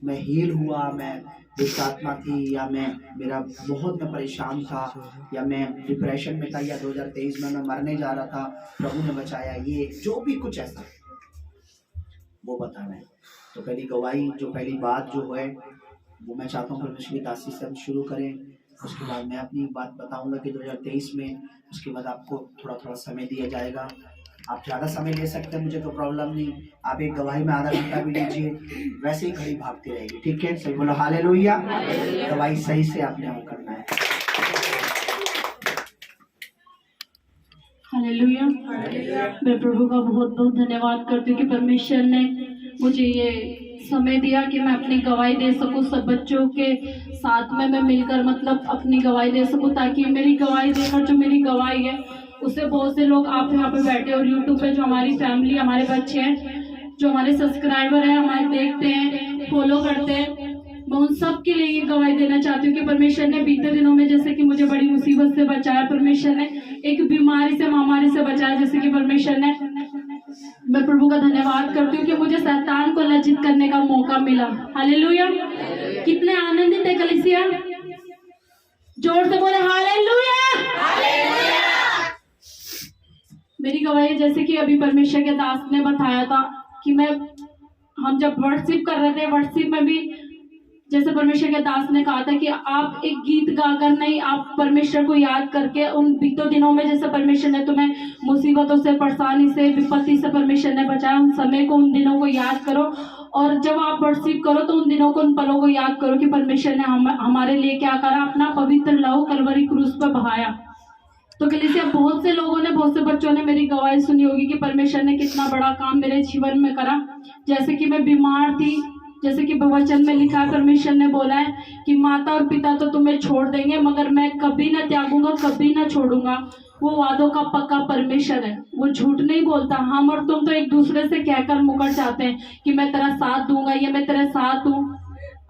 मैं हील हुआ, मैं दुष्ट आत्मा थी, या मैं परेशान था, या मैं डिप्रेशन में था, या 2023 में मैं मरने जा रहा था, प्रभु ने बचाया, ये जो भी कुछ ऐसा वो बताना है। तो पहली गवाही जो पहली बात जो है वो मैं चाहता हूँ परमेश्वर की दासी से हम शुरू करें। उसके बाद मैं अपनी बात बताऊंगा कि 2023 में, उसके बाद आपको थोड़ा थोड़ा समय दिया जाएगा। आप ज़्यादा समय ले सकते हैं, मुझे तो प्रॉब्लम नहीं। आप एक गवाही में आधा घंटा भी लीजिए, वैसे ही घड़ी भागती रहेगी, ठीक है? सही बोलो हालेलुया। गवाही सही से आपने वो करना है। हालेलुया। मैं प्रभु का बहुत बहुत धन्यवाद करती हूँ कि परमेश्वर ने मुझे ये समय दिया कि मैं अपनी गवाही दे सकूं, सब बच्चों के साथ में मैं मिलकर मतलब अपनी गवाही दे सकूं, ताकि मेरी गवाही देकर जो मेरी गवाही है उससे बहुत से लोग आप यहाँ पे बैठे और यूट्यूब पे जो हमारी फैमिली, हमारे बच्चे हैं, जो हमारे सब्सक्राइबर हैं, हमारे देखते हैं, फॉलो करते हैं, मैं उन सब के लिए ये गवाही देना चाहती हूँ कि परमेश्वर ने बीते दिनों में जैसे कि मुझे बड़ी मुसीबत से बचाया, परमेश्वर ने एक बीमारी से, महामारी से बचाया, जैसे कि परमेश्वर ने, मैं प्रभु का धन्यवाद करती हूँ कि मुझे शैतान को लज्जित करने का मौका मिला। हालेलुया। कितने आनंदित है कलीसिया, जोर से बोले हालेलुया। मेरी गवाही जैसे कि अभी परमेश्वर के दास ने बताया था कि हम जब वर्शिप कर रहे थे, वर्शिप में भी जैसे परमेश्वर के दास ने कहा था कि आप एक गीत गाकर नहीं, आप परमेश्वर को याद करके उन बीतों दिनों में जैसे परमेश्वर ने तुम्हें मुसीबतों से, परेशानी से, विपत्ति से परमेश्वर ने बचाया, उन समय को, उन दिनों को याद करो। और जब आप वर्शिप करो तो उन दिनों को, उन पलों को याद करो कि परमेश्वर ने हमारे लिए क्या करा, अपना पवित्र लहू कलवरी क्रूस पर बहाया। तो कलीसिया बहुत से लोगों ने, बहुत से बच्चों ने मेरी गवाही सुनी होगी कि परमेश्वर ने कितना बड़ा काम मेरे जीवन में करा। जैसे कि मैं बीमार थी, जैसे कि वचन में लिखा है, परमेश्वर ने बोला है कि माता और पिता तो तुम्हें छोड़ देंगे मगर मैं कभी ना त्यागूंगा, कभी ना छोड़ूंगा। वो वादों का पक्का परमेश्वर है, वो झूठ नहीं बोलता। हम और तुम तो एक दूसरे से कहकर मुकर जाते हैं कि मैं तेरा साथ दूंगा, ये मैं तेरा साथ दूं,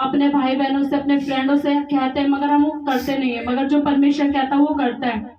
अपने भाई बहनों से, अपने फ्रेंडों से कहते हैं, मगर हम वो करते नहीं है। मगर जो परमेश्वर कहता है वो करता है।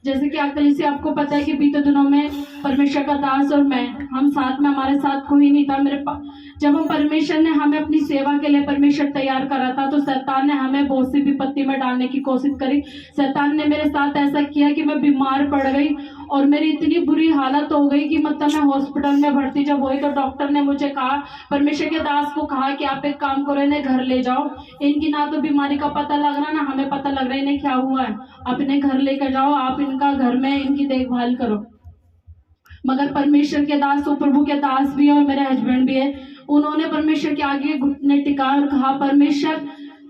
जैसे कि अकली से आपको पता है कि बीते दिनों में परमेश्वर का दास और मैं, हम साथ में, हमारे साथ कोई नहीं था मेरे पास। जब हम परमेश्वर ने हमें अपनी सेवा के लिए परमेश्वर तैयार करा था, तो शैतान ने हमें बहुत सी विपत्ति में डालने की कोशिश करी। शैतान ने मेरे साथ ऐसा किया कि मैं बीमार पड़ गई और मेरी इतनी बुरी हालत हो गई कि मतलब मैं हॉस्पिटल में भर्ती जब हुई तो डॉक्टर ने मुझे कहा, परमेश्वर के दास को कहा कि आप एक काम करो, इन्हें घर ले जाओ, इनकी ना तो बीमारी का पता लग रहा ना हमें पता लग रहा है इन्हें क्या हुआ है, आप इन्हें घर लेकर जाओ, आप इनका घर में इनकी देखभाल करो। मगर परमेश्वर के दास, तो प्रभु के दास भी है और मेरे हस्बैंड भी है, उन्होंने परमेश्वर के आगे घुटने टिका और कहा, परमेश्वर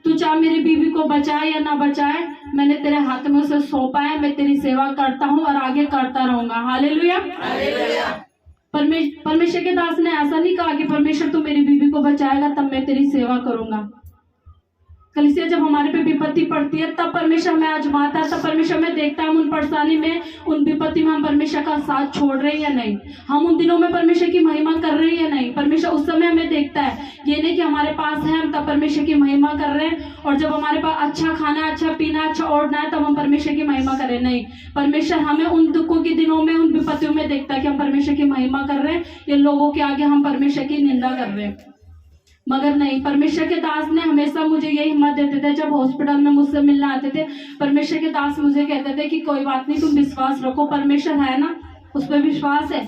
तू चाहे मेरी बीवी को बचाए या ना बचाए, मैंने तेरे हाथ में उसे सौंपा है, मैं तेरी सेवा करता हूँ और आगे करता रहूंगा। हालेलुया। परमेश्वर के दास ने ऐसा नहीं कहा कि परमेश्वर तू मेरी बीवी को बचाएगा तब मैं तेरी सेवा करूंगा। कलीसिया जब हमारे पे विपत्ति पड़ती है तब परमेश्वर हमें आजमाता है, तब परमेश्वर हमें देखता है हम उन परेशानी में, उन विपत्ति में हम परमेश्वर का साथ छोड़ रहे हैं या नहीं, हम उन दिनों में परमेश्वर की महिमा कर रहे हैं या नहीं। परमेश्वर उस समय हमें देखता है, ये नहीं कि हमारे पास है हम तब परमेश्वर की महिमा कर रहे हैं, और जब हमारे पास अच्छा खाना, अच्छा पीना, अच्छा ओढ़ना है तब हम परमेश्वर की महिमा कर रहे हैं। नहीं, परमेश्वर हमें उन दुखों के दिनों में, उन विपत्तियों में देखता है कि हम परमेश्वर की महिमा कर रहे हैं या लोगों के आगे हम परमेश्वर की निंदा कर रहे हैं। मगर नहीं, परमेश्वर के दास ने हमेशा मुझे यही हिम्मत देते थे। जब हॉस्पिटल में मुझसे मिलने आते थे, परमेश्वर के दास मुझे कहते थे कि कोई बात नहीं, तुम विश्वास रखो, परमेश्वर है ना, उस पर विश्वास है।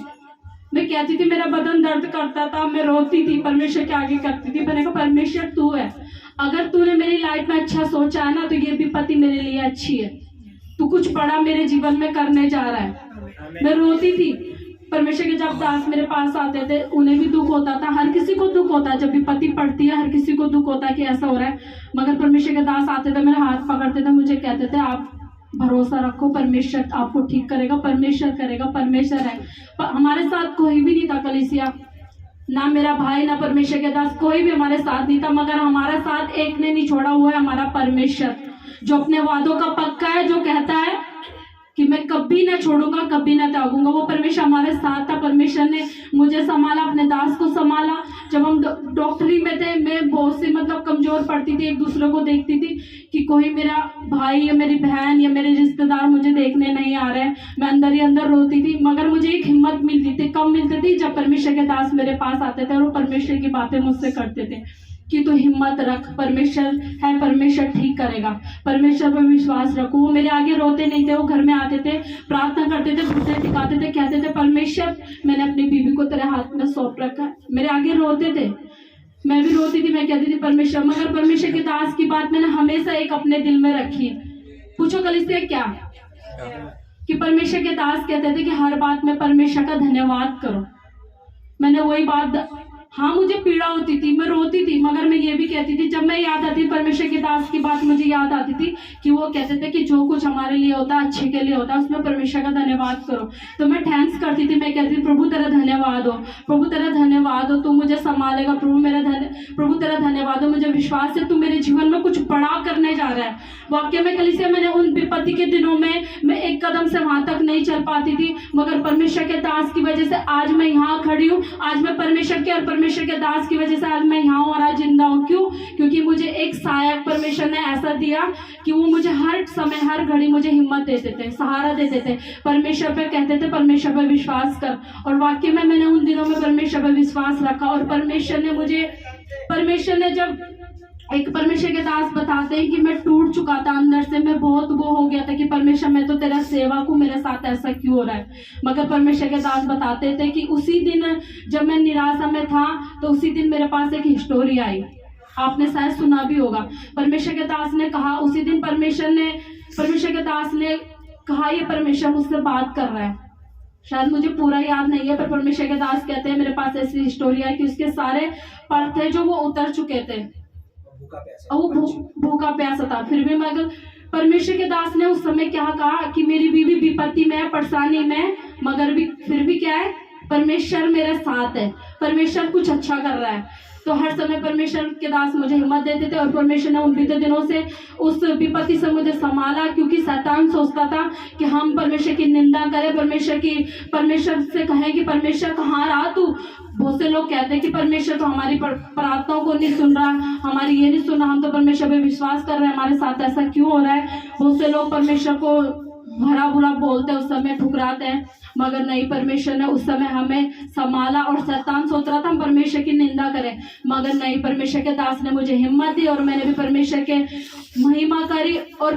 मैं कहती थी, मेरा बदन दर्द करता था, मैं रोती थी, परमेश्वर के आगे करती थी, मैंने कहा परमेश्वर तू है, अगर तूने मेरी लाइफ में अच्छा सोचा है ना तो ये विपत्ति मेरे लिए अच्छी है, तू कुछ बड़ा मेरे जीवन में करने जा रहा है। मैं रोती थी। परमेश्वर के जब दास मेरे पास आते थे, उन्हें भी दुख होता था, हर किसी को दुख होता है, जब विपत्ति पड़ती है हर किसी को दुख होता है कि ऐसा हो रहा है। मगर परमेश्वर के दास आते थे, मेरे हाथ पकड़ते थे, मुझे कहते थे आप भरोसा रखो, परमेश्वर आपको ठीक करेगा, परमेश्वर करेगा, परमेश्वर है। हमारे साथ कोई भी नहीं था कलीसिया, ना मेरा भाई, ना परमेश्वर के दास, कोई भी हमारे साथ नहीं था, मगर हमारा साथ एक ने नहीं छोड़ा हुआ है, हमारा परमेश्वर, जो अपने वादों का पक्का है, जो कहता है कि मैं कभी ना छोड़ूंगा, कभी ना त्यागूंगा। वो परमेश्वर हमारे साथ था। परमेश्वर ने मुझे संभाला, अपने दास को संभाला। जब हम डॉक्टरी में थे, मैं बहुत सी मतलब कमजोर पड़ती थी, एक दूसरे को देखती थी कि कोई मेरा भाई या मेरी बहन या मेरे रिश्तेदार मुझे देखने नहीं आ रहे हैं, मैं अंदर ही अंदर रोती थी। मगर मुझे एक हिम्मत मिलती थी, कब मिलती थी, जब परमेश्वर के दास मेरे पास आते थे और वो परमेश्वर की बातें मुझसे करते थे कि तू हिम्मत रख, परमेश्वर है, परमेश्वर ठीक करेगा, परमेश्वर पर विश्वास रखो। वो मेरे आगे रोते नहीं थे, वो घर में आते थे, प्रार्थना करते थे, घुटने टिकाते थे, कहते थे परमेश्वर मैंने अपनी बीवी को तेरे हाथ में सौंप रखा है। मेरे आगे रोते थे, मैं भी रोती थी, मैं कहती थी परमेश्वर, मगर परमेश्वर के दास की बात मैंने हमेशा एक अपने दिल में रखी। पूछो कलीसिया क्या? कि परमेश्वर के दास कहते थे कि हर बात में परमेश्वर का धन्यवाद करो। मैंने वही बात, हाँ मुझे पीड़ा होती थी, मैं रोती थी, मगर मैं ये भी कहती थी, जब मैं याद आती परमेश्वर के दास की बात मुझे याद आती थी कि वो कहते थे कि जो कुछ हमारे लिए होता है अच्छे के लिए होता है, उसमें परमेश्वर का धन्यवाद करो। तो मैं थैंक्स करती थी, मैं कहती थी प्रभु तेरा धन्यवाद हो, प्रभु तेरा धन्यवाद हो, तू मुझे संभालेगा, प्रभु तेरा धन्यवाद हो, मुझे विश्वास है तू मेरे जीवन में कुछ बड़ा करने जा रहा है। वाक्य में कलीसिया मैंने उन विपत्ति के दिनों में मैं एक कदम से वहां तक नहीं चल पाती थी, मगर परमेश्वर के दास की वजह से आज मैं यहाँ खड़ी हूँ। आज मैं परमेश्वर के और परमेश्वर के दास की वजह से आज मैं यहाँ हूँ और आज जिंदा हूँ। क्यों? क्योंकि मुझे एक सहायक परमेश्वर ने ऐसा दिया कि वो मुझे हर समय हर घड़ी मुझे हिम्मत देते थे, सहारा देते थे, परमेश्वर पे कहते थे परमेश्वर पे विश्वास कर। और वाकई में मैंने उन दिनों में परमेश्वर पे विश्वास रखा और परमेश्वर ने जब एक परमेश्वर के दास बताते हैं कि मैं टूट चुका था अंदर से, मैं बहुत वो हो गया था कि परमेश्वर मैं तो तेरा सेवक हूँ, मेरे साथ ऐसा क्यों हो रहा है। मगर परमेश्वर के दास बताते थे कि उसी दिन जब मैं निराशा में था तो उसी दिन मेरे पास एक हिस्टोरी आई, आपने शायद सुना भी होगा। परमेश्वर के दास ने कहा उसी दिन परमेश्वर के दास ने कहा ये परमेश्वर मुझसे बात कर रहा है। शायद मुझे पूरा याद नहीं है, पर परमेश्वर के दास कहते हैं मेरे पास ऐसी हिस्टोरी है कि उसके सारे पर्थ थे जो वो उतर चुके थे, वो भूखा प्यासा था। फिर भी मगर परमेश्वर के दास ने उस समय क्या कहा कि मेरी बीवी विपत्ति में है, परेशानी में, मगर भी फिर भी क्या है, परमेश्वर मेरे साथ है, परमेश्वर कुछ अच्छा कर रहा है। तो हर समय परमेश्वर के दास मुझे हिम्मत देते थे और परमेश्वर ने उन बीते दिनों से उस विपत्ति से मुझे संभाला, क्योंकि शैतान सोचता था कि हम परमेश्वर की निंदा करें, परमेश्वर से कहें कि परमेश्वर कहाँ रहा तू। बहुत से लोग कहते हैं कि परमेश्वर तो हमारी प्रार्थनाओं को नहीं सुन रहा, हमारी ये नहीं सुन रहा, हम तो परमेश्वर पे विश्वास कर रहे हैं, हमारे साथ ऐसा क्यों हो रहा है। बहुत से लोग परमेश्वर को भरा बुरा बोलते हैं, उस समय ठुकराते हैं, मगर नहीं, परमेश्वर ने उस समय हमें संभाला। और शैतान सोच रहा था हम परमेश्वर की निंदा करें, मगर नहीं, परमेश्वर के दास ने मुझे हिम्मत दी और मैंने भी परमेश्वर के महिमा करी। और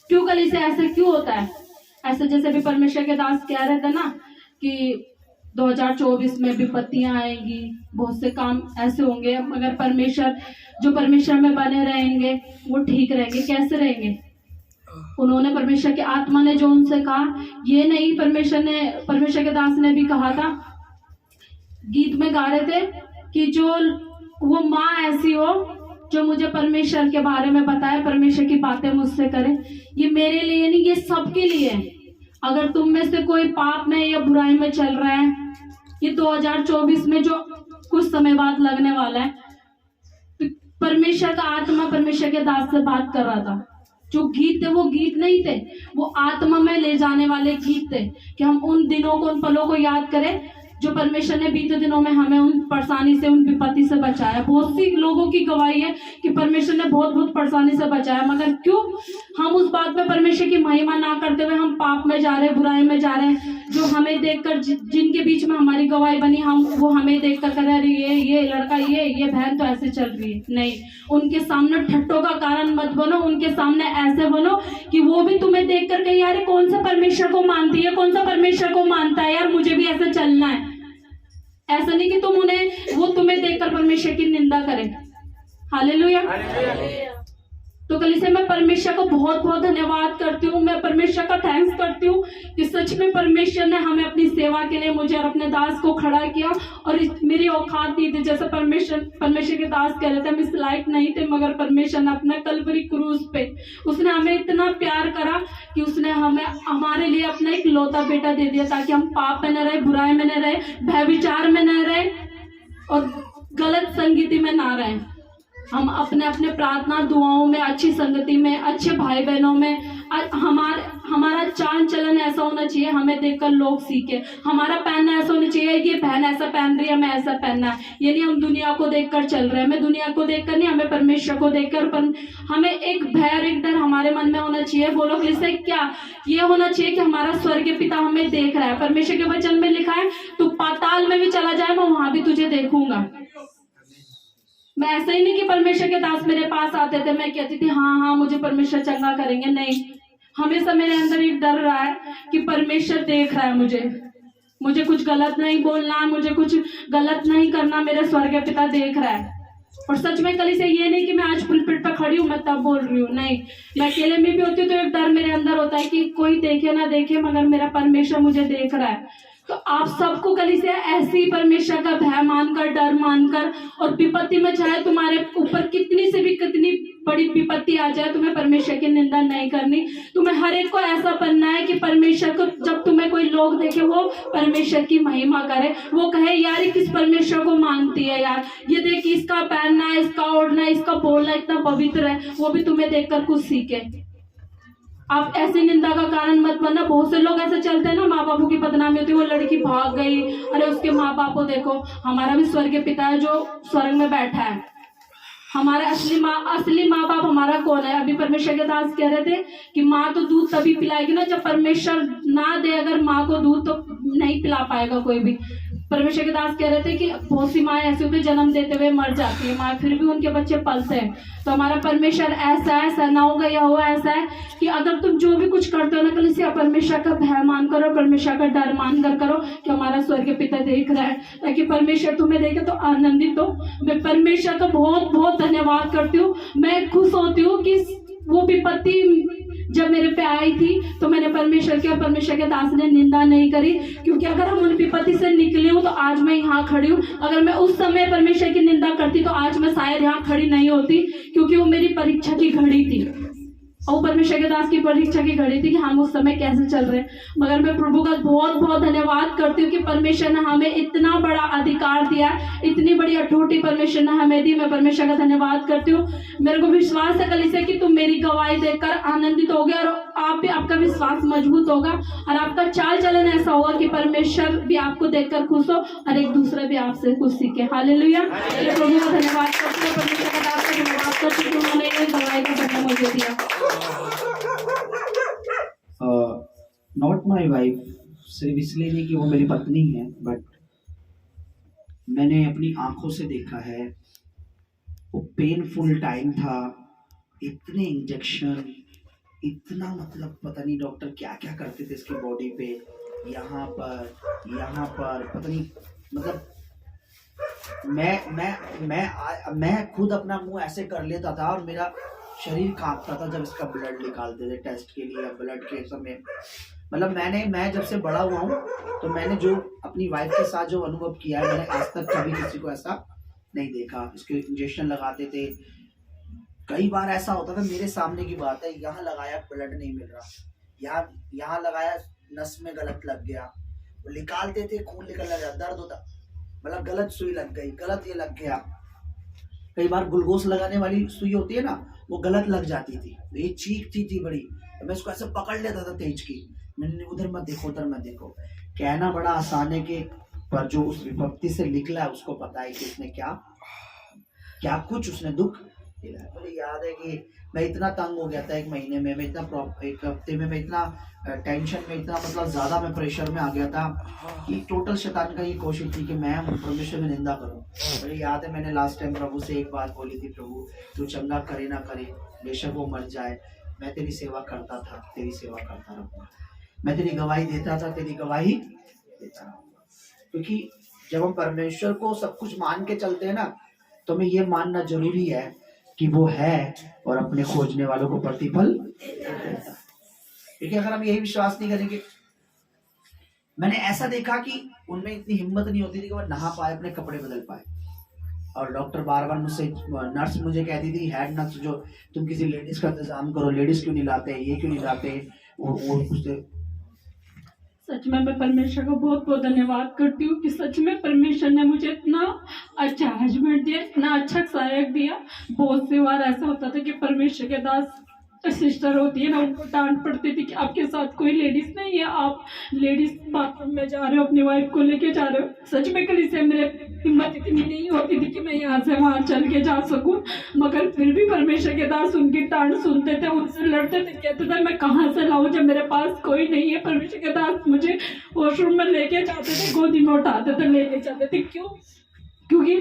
क्यों कलीसिया ऐसे क्यों होता है? ऐसे जैसे भी परमेश्वर के दास कह रहे थे ना कि 2024 में विपत्तियां आएंगी, बहुत से काम ऐसे होंगे, मगर परमेश्वर में बने रहेंगे वो ठीक रहेंगे। कैसे रहेंगे? उन्होंने परमेश्वर के आत्मा ने जो उनसे कहा, ये नहीं, परमेश्वर के दास ने भी कहा था, गीत में गा रहे थे कि जो वो माँ ऐसी हो जो मुझे परमेश्वर के बारे में बताए, परमेश्वर की बातें मुझसे करे। ये मेरे लिए नहीं, ये सबके लिए है। अगर तुम में से कोई पाप में या बुराई में चल रहा है, ये 2024 में जो कुछ समय बाद लगने वाला है, तो परमेश्वर का आत्मा परमेश्वर के दास से बात कर रहा था। जो गीत थे वो गीत नहीं थे, वो आत्मा में ले जाने वाले गीत थे कि हम उन दिनों को, उन पलों को याद करें जो परमेश्वर ने बीते दिनों में हमें उन परेशानी से, उन विपत्ति से बचाया। बहुत सी लोगों की गवाही है कि परमेश्वर ने बहुत परेशानी से बचाया, मगर क्यों हम उस बात पे परमेश्वर की महिमा ना करते हुए हम पाप में जा रहे हैं, बुराई में जा रहे हैं। जो हमें देखकर, जिनके बीच में हमारी गवाही बनी, वो हमें देखकर कह रहे ये लड़का, ये बहन तो ऐसे चल रही है। नहीं, उनके सामने ठट्टों का कारण मत बनो, उनके सामने ऐसे बनो कि वो भी तुम्हें देखकर कहे यार कौन सा परमेश्वर को मानती है, कौन सा परमेश्वर को मानता है, यार मुझे भी ऐसे चलना है। ऐसा नहीं कि वो तुम्हें देखकर परमेश्वर की निंदा करें। हालेलुया। तो कलीसिया मैं परमेश्वर को बहुत धन्यवाद करती हूँ, मैं परमेश्वर का थैंक्स करती हूँ कि सच में परमेश्वर ने हमें अपनी सेवा के लिए, मुझे और अपने दास को खड़ा किया और मेरी औकात दी थी। जैसे परमेश्वर के दास कह रहे थे हम इस लायक नहीं थे, मगर परमेश्वर ने अपना कलवरी क्रूज पे उसने हमें इतना प्यार करा कि उसने हमारे लिए अपना एक लौता बेटा दे दिया, ताकि हम पाप में न रहे, बुराई में न रहे, व्यभिचार में न रहे और गलत संगति में ना रहे। हम अपने प्रार्थना दुआओं में, अच्छी संगति में, अच्छे भाई बहनों में, हमारा चाल चलन ऐसा होना चाहिए हमें देखकर लोग सीखे। हमारा पहनना ऐसा होना चाहिए, ये बहन ऐसा पहन रही है, हमें ऐसा पहनना है। ये नहीं हम दुनिया को देखकर चल रहे हैं, हमें दुनिया को देखकर नहीं, हमें परमेश्वर को देखकर, हमें एक भय और एक डर हमारे मन में होना चाहिए। बोलो इससे क्या? ये होना चाहिए कि हमारा स्वर्गीय पिता हमें देख रहा है। परमेश्वर के वचन में लिखा है तू पाताल में भी चला जाए मैं वहां भी तुझे देखूंगा। मैं ऐसा ही नहीं कि परमेश्वर के दास मेरे पास आते थे मैं कहती थी हाँ हाँ मुझे परमेश्वर चंगा करेंगे, नहीं। हमेशा मेरे अंदर एक डर रहा है कि परमेश्वर देख रहा है मुझे कुछ गलत नहीं बोलना, मुझे कुछ गलत नहीं करना, मेरे स्वर्गीय पिता देख रहा है। और सच में कल से ये नहीं कि मैं आज पुलपिट पर खड़ी हूँ मैं तब बोल रही हूँ, नहीं। मैं अकेले में भी होती हूँ तो एक डर मेरे अंदर होता है कि कोई देखे ना देखे मगर मेरा परमेश्वर मुझे देख रहा है। तो आप सबको कल से ऐसे ही परमेश्वर का भय मानकर, डर मानकर, और विपत्ति में चाहे तुम्हारे ऊपर कितनी बड़ी विपत्ति आ जाए, तुम्हें परमेश्वर की निंदा नहीं करनी। तुम्हें हर एक को ऐसा बनना है कि परमेश्वर को जब तुम्हें कोई लोग देखे वो परमेश्वर की महिमा करे, वो कहे यार ये किस परमेश्वर को मानती है यार, ये देख इसका पहनना, इसका ओढ़ना, इसका बोलना इतना पवित्र है, वो भी तुम्हें देखकर कुछ सीखे। आप ऐसी निंदा का कारण मत बनना। बहुत से लोग ऐसे चलते हैं ना, माँ बापों की बदनामी होती है, वो लड़की भाग गई, अरे उसके माँ बाप को देखो। हमारा भी स्वर्गीय पिता है जो स्वर्ग में बैठा है। हमारे असली माँ बाप हमारा कौन है? अभी परमेश्वर के दास कह रहे थे कि माँ तो दूध तभी पिलाएगी ना जब परमेश्वर ना दे, अगर माँ को दूध तो नहीं पिला पाएगा कोई भी। परमेश्वर के दास कह रहे थे कि बहुत सी माँ ऐसी होती है जन्म देते हुए मर जाती है माँ, फिर भी उनके बच्चे पलते हैं। तो हमारा परमेश्वर ऐसा ना होगा या हुआ ऐसा है कि अगर तुम जो भी कुछ करते हो ना कल से परमेश्वर का भय मान करो, परमेश्वर का डर मान कर करो कि हमारा स्वर्गीय पिता देख रहा है, ताकि परमेश्वर तुम्हें देखे तो आनंदित हो। मैं परमेश्वर का बहुत बहुत धन्यवाद करती हूँ। मैं खुश होती हूँ कि वो विपत्ति जब मेरे पे आई थी तो मैंने परमेश्वर की और परमेश्वर के दास ने निंदा नहीं करी, क्योंकि अगर हम उन विपत्ति से निकली हूँ तो आज मैं यहाँ खड़ी हूँ। अगर मैं उस समय परमेश्वर की निंदा करती तो आज मैं शायद यहाँ खड़ी नहीं होती, क्योंकि वो मेरी परीक्षा की घड़ी थी और परमेश्वर के दास की परीक्षा की घड़ी थी कि हम उस समय कैसे चल रहे हैं। मगर मैं प्रभु का बहुत बहुत धन्यवाद करती हूँ कि परमेश्वर ने हमें इतना बड़ा अधिकार दिया, इतनी बड़ी अठोटी परमेश्वर ने हमें दी। मैं परमेश्वर का धन्यवाद करती हूँ। मेरे को विश्वास है कल से कि तुम मेरी गवाही देखकर आनंदित होगे और आप भी, आपका विश्वास मजबूत होगा और आपका चाल चलन ऐसा होगा कि परमेश्वर भी आपको देखकर खुश हो और एक दूसरे भी आपसे कुछ सीखे। हालेलुया। प्रभु का धन्यवाद करती हूँ, परमेश्वर का दास का धन्यवाद करती हूँ, उन्होंने ये गवाही का धन्य मुझे दिया। नॉट माई वाइफ, सिर्फ इसलिए नहीं कि वो मेरी पत्नी है, बट मैंने अपनी आंखों से देखा है वो पेनफुल टाइम था। इतने इंजेक्शन, इतना मतलब पता नहीं डॉक्टर क्या क्या करते थे इसकी बॉडी पे, यहाँ पर पता नहीं, मतलब मैं खुद अपना मुंह ऐसे कर लेता था और मेरा शरीर कांपता था जब इसका ब्लड निकालते थे टेस्ट के लिए, ब्लड के समय। मतलब मैं जब से बड़ा हुआ हूँ तो मैंने जो अपनी वाइफ के साथ जो अनुभव किया है, मैंने आज तक कभी किसी को ऐसा नहीं देखा। इसके इंजेक्शन लगाते थे, कई बार ऐसा होता था, मेरे सामने की बात है, यहाँ लगाया ब्लड नहीं मिल रहा, यहाँ लगाया नस में गलत लग गया, वो निकालते थे खून निकल गया, दर्द होता, मतलब गलत सुई लग गई, गलत ये लग गया। कई बार ग्लूकोज लगाने वाली सुई होती है ना, वो गलत लग जाती थी, ये चीखती थी बड़ी, तो मैं उसको ऐसे पकड़ लेता था तेज की, मैंने उधर मत देखो उधर मत देखो। कहना बड़ा आसान है कि पर जो उस विपत्ति से निकला है उसको पता है कि उसने क्या कुछ उसने दुख दिला। मुझे याद है कि मैं इतना तंग हो गया था एक महीने में, मैं इतना एक हफ्ते में मैं इतना टेंशन में, इतना मतलब ज्यादा मैं प्रेशर में आ गया था कि टोटल शैतान का ये कोशिश थी कि मैं परमेश्वर में निंदा करूं। मुझे याद है मैंने लास्ट टाइम प्रभु से एक बात बोली थी, प्रभु तू चंगा करे ना करे, बेशक वो मर जाए, मैं तेरी सेवा करता था, तेरी सेवा करता रहूंगा, मैं तेरी गवाही देता था, तेरी गवाही देता रहूंगा। क्योंकि जब हम परमेश्वर को सब कुछ मान के चलते हैं ना, तो हमें ये मानना जरूरी है कि वो है और अपने खोजने वालों को प्रतिफल देता है। क्योंकि अगर हम यही विश्वास नहीं करेंगे, मैंने ऐसा देखा कि उनमें इतनी हिम्मत नहीं होती थी कि वो नहा पाए, अपने कपड़े बदल पाए। और डॉक्टर बार बार मुझसे, नर्स मुझे कहती थी, हेड नर्स, जो तुम किसी लेडीज का इंतजाम करो, लेडीज क्यों नहीं लाते, ये क्यों नहीं लाते, वो पूछते। सच में मैं परमेश्वर का बहुत बहुत धन्यवाद करती हूँ कि सच में परमेश्वर ने मुझे इतना अच्छा हस्बैंड दिया, इतना अच्छा सहायक दिया। बहुत सी बार ऐसा होता था कि परमेश्वर के दास सिस्टर होती है ना, उनको डांट पड़ती थी कि आपके साथ कोई लेडीज नहीं है, आप लेडीज बाथरूम में जा रहे हो, अपनी वाइफ को लेके जा रहे हो। सच में कल से मेरे हिम्मत इतनी नहीं होती थी कि मैं यहाँ से वहाँ चल के जा सकूं, मगर फिर भी परमेश्वर के दास उनकी डांट सुनते थे, उनसे लड़ते थे, कहते थे मैं कहाँ से लाऊं जब मेरे पास कोई नहीं है। परमेश्वर के दास मुझे वॉशरूम में लेके जाते थे, गोदी में उठाते थे, लेके जाते थे। क्यों? क्योंकि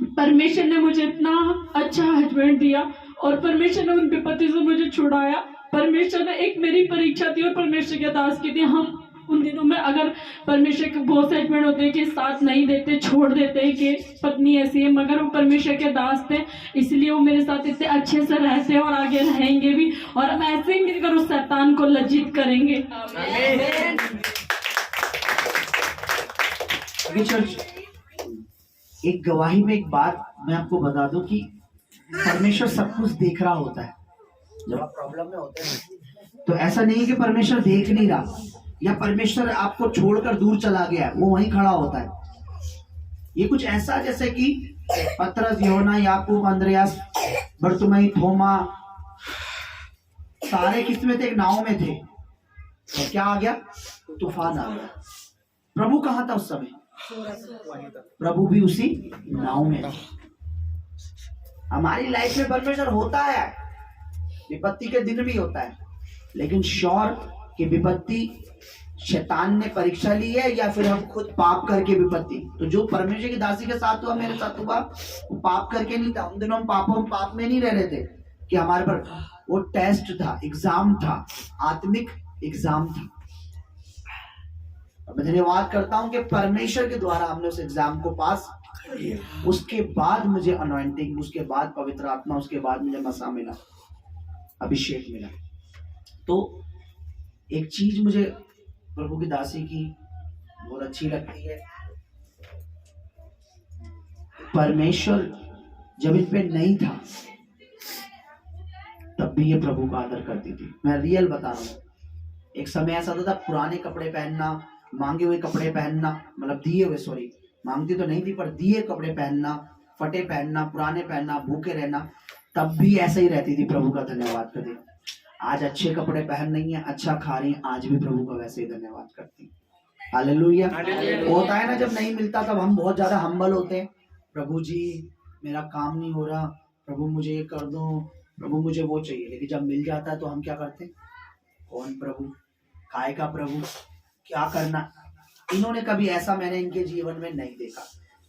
परमेश्वर ने मुझे इतना अच्छा हस्बैंड दिया और परमेश्वर ने उन विपत्ति से मुझे छुड़ाया। परमेश्वर ने एक मेरी परीक्षा थी और परमेश्वर के दास की थी। हम उन दिनों में अगर परमेश्वर के बहुत से हस्बैंड होते हैं कि साथ नहीं देते, छोड़ देते हैं कि पत्नी ऐसी है, मगर वो परमेश्वर के दास थे, इसलिए वो मेरे साथ इतने अच्छे से रहते हैं और आगे रहेंगे भी, और हम ऐसे ही मिलकर उस शैतान को लज्जित करेंगे। अभी चर्च, एक गवाही में एक बात मैं आपको बता दूं कि परमेश्वर सब कुछ देख रहा होता है। जब आप प्रॉब्लम में होते हैं तो ऐसा नहीं है कि परमेश्वर देख नहीं रहा या परमेश्वर आपको छोड़कर दूर चला गया है, वो वहीं खड़ा होता है। ये कुछ ऐसा जैसे कि पतरस, यूहन्ना, याकूब, अंद्रयास, बरतुमई, थोमा, सारे किस्में थे, एक नाव में थे और क्या आ गया? तूफान आ गया। प्रभु कहाँ था उस समय? प्रभु भी उसी नाव में था। हमारी लाइफ में परमेश्वर होता है, विपत्ति के दिन भी होता है, लेकिन श्योर कि विपत्ति शैतान ने परीक्षा ली है या फिर हम खुद पाप करके विपत्ति। तो जो परमेश्वर की दासी के साथ हुआ, मेरे साथ हुआ, वो पाप करके नहीं था। उन दिनों हम पाप में नहीं रह रहे थे कि हमारे पर वो टेस्ट था, एग्जाम था, आत्मिक एग्जाम था। मैं धन्यवाद करता हूं कि परमेश्वर के द्वारा हमने उस एग्जाम को पास किया। उसके बाद मुझे अनॉइंटिंग, उसके बाद पवित्र आत्मा, उसके बाद मुझे मसा मिला, अभिषेक मिला। तो एक चीज मुझे प्रभु की दासी की बहुत अच्छी लगती है, परमेश्वर जब इन पे नहीं था तब भी ये प्रभु का आदर करती थी। मैं रियल बता रहा हूँ। एक समय ऐसा होता था, पुराने कपड़े पहनना, मांगे हुए कपड़े पहनना, मतलब दिए हुए, सॉरी मांगती तो नहीं थी पर दिए कपड़े पहनना, फटे पहनना, पुराने पहनना, भूखे रहना, तब भी ऐसे ही रहती थी। प्रभु का धन्यवाद करती। आज अच्छे कपड़े पहन रही हैं, अच्छा खा रही हैं, आज भी प्रभु का वैसे ही धन्यवाद करती हैं। हालेलुया। होता है ना, जब नहीं मिलता तब हम बहुत ज्यादा हम्बल होते हैं। प्रभु जी मेरा काम नहीं हो रहा, प्रभु मुझे ये कर दो, प्रभु मुझे वो चाहिए। लेकिन जब मिल जाता है तो हम क्या करते हैं? कौन प्रभु, काय का प्रभु, क्या करना। इन्होंने कभी ऐसा मैंने इनके जीवन में नहीं देखा।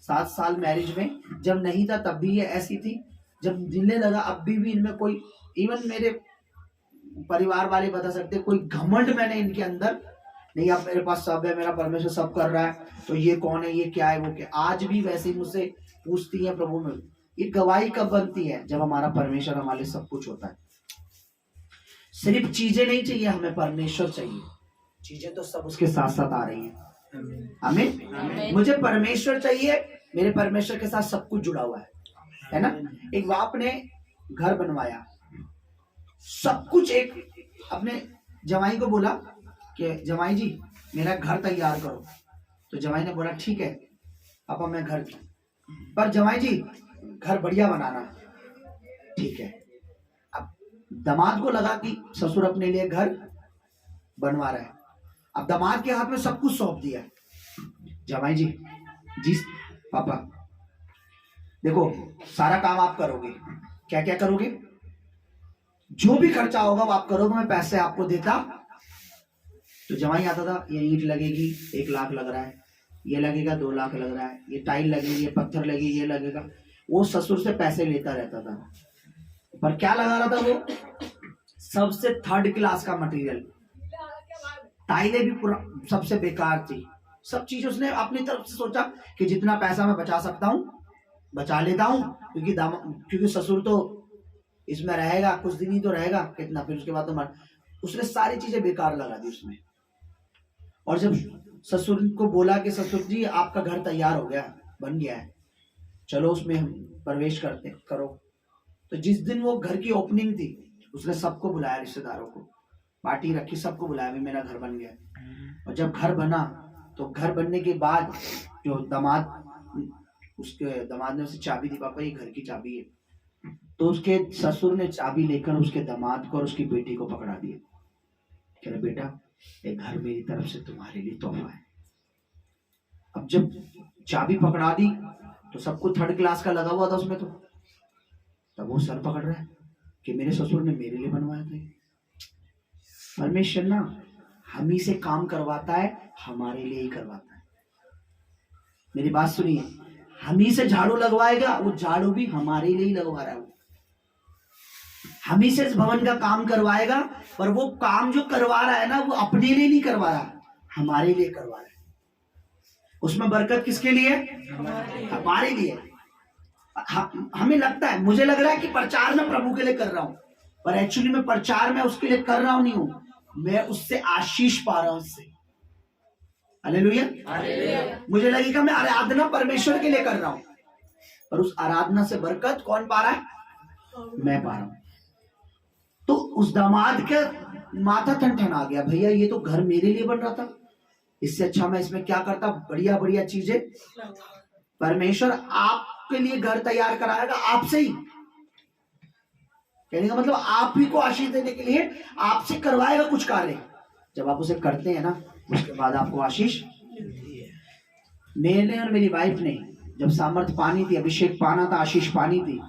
7 साल मैरिज में जब नहीं था तब भी ये ऐसी थी, जब मिलने लगा अब भी इनमें कोई, इवन मेरे परिवार वाले बता सकते, कोई घमंड मैंने इनके अंदर नहीं। अब मेरे पास सब है, मेरा परमेश्वर सब कर रहा है, तो ये कौन है, ये क्या है, वो क्या। आज भी वैसे ही मुझसे पूछती है प्रभु में। ये गवाही कब बनती है? जब हमारा परमेश्वर हमारे लिए सब कुछ होता है। सिर्फ चीजें नहीं चाहिए हमें, परमेश्वर चाहिए। चीजें तो सब उसके साथ साथ आ रही हैं। आमीन। मुझे परमेश्वर चाहिए, मेरे परमेश्वर के साथ सब कुछ जुड़ा हुआ है ना। एक बाप ने घर बनवाया, सब कुछ, एक अपने जमाई को बोला कि जमाई जी मेरा घर तैयार करो। तो जमाई ने बोला ठीक है पापा मैं घर, पर जमाई जी घर बढ़िया बनाना, ठीक है। अब दामाद को लगा कि ससुर अपने लिए घर बनवा रहा है। अब दामाद के हाथ में सब कुछ सौंप दिया। जमाई जी, जी पापा देखो सारा काम आप करोगे, क्या क्या करोगे, जो भी खर्चा होगा वो आप करोगे, मैं पैसे आपको देता। तो जमाई आता था, ये ईंट लगेगी 1 लाख लग रहा है, ये लगेगा 2 लाख लग रहा है, ये टाइल लगेगी, ये पत्थर लगेगी, ये लगेगा। वो ससुर से पैसे लेता रहता था, पर क्या लगा रहा था वो? सबसे 3rd क्लास का मटेरियल। टाइलें भी सबसे बेकार थी। सब चीज उसने अपनी तरफ से सोचा कि जितना पैसा मैं बचा सकता हूँ बचा लेता हूँ, क्योंकि ससुर तो इसमें रहेगा कुछ दिन ही तो रहेगा, कितना, फिर उसके बाद तो उसने सारी चीजें बेकार लगा दी उसमें। और जब ससुर को बोला कि ससुर जी आपका घर तैयार हो गया, बन गया है, चलो उसमें हम प्रवेश करते करो। तो जिस दिन वो घर की ओपनिंग थी उसने सबको बुलाया, रिश्तेदारों को पार्टी रखी, सबको बुलाया, मेरा घर बन गया। और जब घर बना तो घर बनने के बाद जो उसके दामाद ने उसे चाबी दी, पापा ये घर की चाबी है। तो उसके ससुर ने चाबी लेकर उसके दामाद को और उसकी बेटी को पकड़ा दिया, कह रहे बेटा ये घर मेरी तरफ से तुम्हारे लिए तोहफा है। अब जब चाबी पकड़ा दी तो सबको 3rd क्लास का लगा हुआ था उसमें, तो तब वो सर पकड़ रहा है कि मेरे ससुर ने मेरे लिए बनवाया था। परमेश्वर ना हम ही से काम करवाता है, हमारे लिए ही करवाता है। मेरी बात सुनिए, हम ही से झाड़ू लगवाएगा, वो झाड़ू भी हमारे लिए ही लगवा रहा है। हम ही से इस भवन का काम करवाएगा, पर वो काम जो करवा रहा है ना, वो अपने लिए नहीं करवा रहा, हमारे लिए करवा रहा है। उसमें बरकत किसके लिए? हमारे लिए। हमें लगता है, मुझे लग रहा है कि प्रचार में प्रभु के लिए कर रहा हूं, पर एक्चुअली मैं प्रचार में उसके लिए कर रहा हूं नहीं हूं, मैं उससे आशीष पा रहा हूं उससे। हालेलुया। मुझे लगेगा मैं आराधना परमेश्वर के लिए कर रहा हूं, पर उस आराधना से बरकत कौन पा रहा है? मैं पा रहा हूं। तो उस दामाद का माथा ठनठना गया, भैया ये तो घर मेरे लिए बन रहा था, इससे अच्छा मैं इसमें क्या करता, बढ़िया बढ़िया चीजें। परमेश्वर आपके लिए घर तैयार कराएगा आपसे ही। कहने का मतलब आप ही को आशीष देने के लिए आपसे करवाएगा कुछ कार्य। जब आप उसे करते हैं ना, उसके बाद आपको आशीष। मैंने और मेरी वाइफ ने जब सामर्थ पानी थी, अभिषेक पाना था, आशीष पानी थी,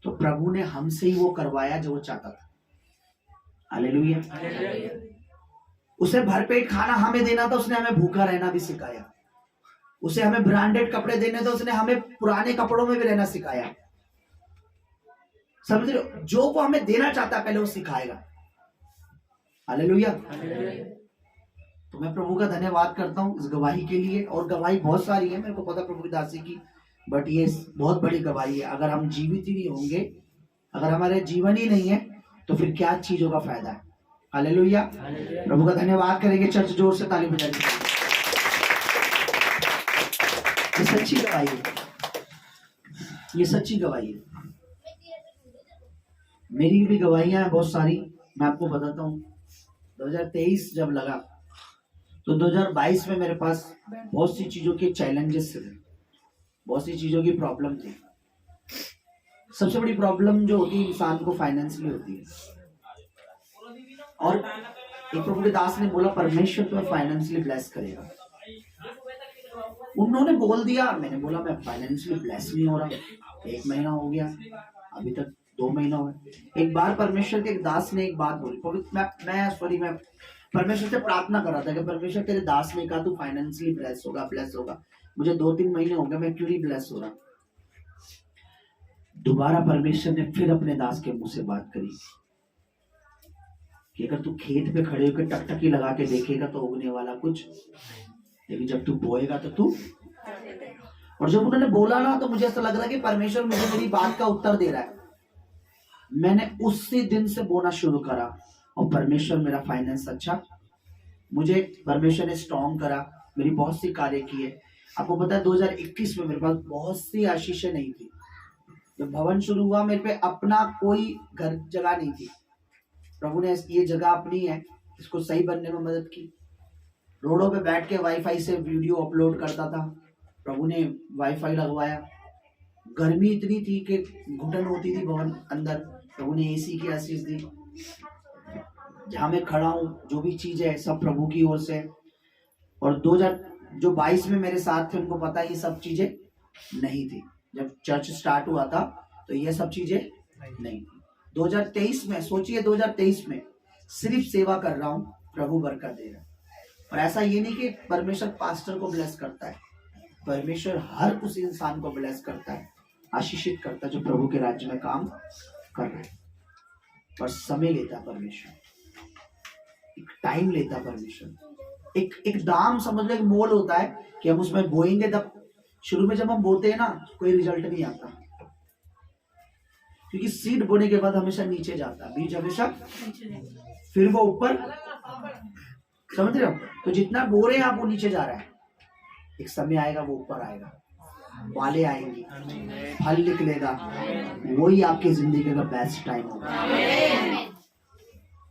तो प्रभु ने हमसे ही वो करवाया जो वो चाहता था। हालेलुया। उसे भरपेट खाना हमें देना था, उसने हमें भूखा रहना भी सिखाया। उसे हमें ब्रांडेड कपड़े देने थे, उसने हमें पुराने कपड़ों में भी रहना सिखाया। समझ रहे हो? जो वो हमें देना चाहता है पहले वो सिखाएगा। हालेलुया। तो मैं प्रभु का धन्यवाद करता हूँ इस गवाही के लिए, और गवाही बहुत सारी है, मेरे को पता प्रभु की दासी की, बट ये बहुत बड़ी गवाही है। अगर हम जीवित ही नहीं होंगे, अगर हमारे जीवन ही नहीं है, तो फिर क्या चीजों का फायदा है। हालेलुया। प्रभु का धन्यवाद करेंगे, चर्च जोर से ताली बजाएंगे। ये सच्ची गवाही है, ये सच्ची गवाही है। मेरी भी गवाहियां हैं बहुत सारी, मैं आपको बताता हूँ। 2023 जब लगा तो 2022 में मेरे पास बहुत सी चीजों के चैलेंजेस थे, बहुत सी चीजों की प्रॉब्लम थी। सबसे बड़ी प्रॉब्लम जो होती है इंसान को फाइनेंशियली होती है, और एक प्रभु के दास ने बोला परमेश्वर तुम्हें फाइनेंशियली ब्लेस करेगा। उन्होंने बोल दिया, मैंने बोला मैं फाइनेंशियली ब्लेस नहीं हो रहा। 1 महीना हो गया, अभी तक 2 महीना हुआ। एक बार परमेश्वर के एक दास ने एक बात बोली, मैं परमेश्वर से प्रार्थना कर रहा था कि परमेश्वर तेरे दास ने कहा तू फाइनेंशियली ब्लेस होगा, ब्लेस होगा। मुझे 2-3 महीने हो गए, मैं क्यों नहीं ब्लेस हो रहा। दोबारा परमेश्वर ने फिर अपने दास के मुंह से बात करी कि अगर तू खेत पे खड़े होकर टकटकी लगा के देखेगा तो उगने वाला कुछ, लेकिन जब तू बोएगा तो तू। और जब उन्होंने बोला ना, तो मुझे ऐसा लग रहा है कि परमेश्वर मुझे मेरी बात का उत्तर दे रहा है। मैंने उसी दिन से बोना शुरू करा, और परमेश्वर मेरा फाइनेंस अच्छा, मुझे परमेश्वर ने स्ट्रॉन्ग करा, मेरी बहुत सी कार्य किए। आपको पता है 2021 में मेरे पास बहुत सी आशीषें नहीं थी। जब भवन शुरू हुआ, मेरे पे अपना कोई घर जगह नहीं थी। प्रभु ने ये जगह अपनी है, इसको सही बनने में मदद की। रोडों पे बैठ के वाईफाई से वीडियो अपलोड करता था, प्रभु ने वाईफाई लगवाया। गर्मी इतनी थी कि घुटन होती थी भवन अंदर, प्रभु ने एसी की आशीष दी। जहां मैं खड़ा हूँ, जो भी चीज है सब प्रभु की ओर से। और 2022 में मेरे साथ थे, उनको पता ये सब चीजें नहीं थी। जब चर्च स्टार्ट हुआ था तो ये सब चीजें नहीं थी। 2023 में सोचिए, 2023 में सिर्फ सेवा कर रहा हूँ, प्रभु बरकत दे रहा है। और ऐसा ये नहीं कि परमेश्वर पास्टर को ब्लेस करता है, परमेश्वर हर उस इंसान को ब्लेस करता है, आशीषित करता है जो प्रभु के राज्य में काम कर रहा है। और समय लेता है परमेश्वर, एक टाइम लेता है परमेश्वर। एक दाम समझ लो, एक मोल होता है कि हम उसमें बोएंगे। तब शुरू में जब हम बोते हैं ना, कोई रिजल्ट नहीं आता, क्योंकि सीड बोने के बाद हमेशा नीचे जाता है, बीज हमेशा फिर वो ऊपर। समझ रहे हो? तो जितना बो रहे हैं आप, वो नीचे जा रहा है। एक समय आएगा वो ऊपर आएगा, वाले आएंगे, फल निकलेगा, वही आपकी जिंदगी का बेस्ट टाइम होगा।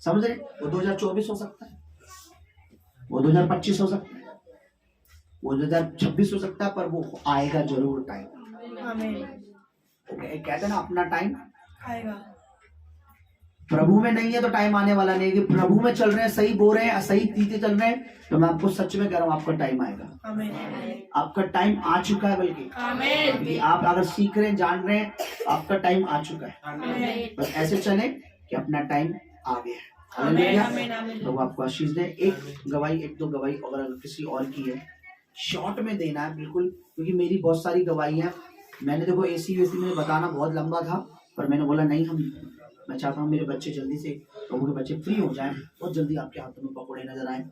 समझ रहे? वो 2024 हो सकता है, वो 2025 हो सकता है, वो 2026 हो सकता है, पर वो आएगा जरूर टाइम। कहते हैं ना, अपना टाइम आएगा। प्रभु में नहीं है तो टाइम आने वाला नहीं है। कि प्रभु में चल रहे हैं, सही बोल रहे हैं, सही तीते चल रहे हैं, तो मैं आपको सच में कह रहा हूँ, आपका टाइम आएगा। आपका टाइम आ चुका है, बल्कि आप अगर सीख रहे हैं, जान रहे हैं, आपका टाइम आ चुका है। बस ऐसे चले कि अपना टाइम आ गया है। तो वो आपको आशीष दे। एक दो गवाही अगर किसी और की है, शॉर्ट में देना है बिल्कुल, क्योंकि मेरी बहुत सारी गवाही है। मैंने देखो एसी वेसी में बताना बहुत लंबा था, पर मैंने बोला नहीं, मैं चाहता हूँ मेरे बच्चे जल्दी से, प्रभु के बच्चे फ्री हो जाएं, बहुत जल्दी आपके हाथों में पकौड़े नजर आए।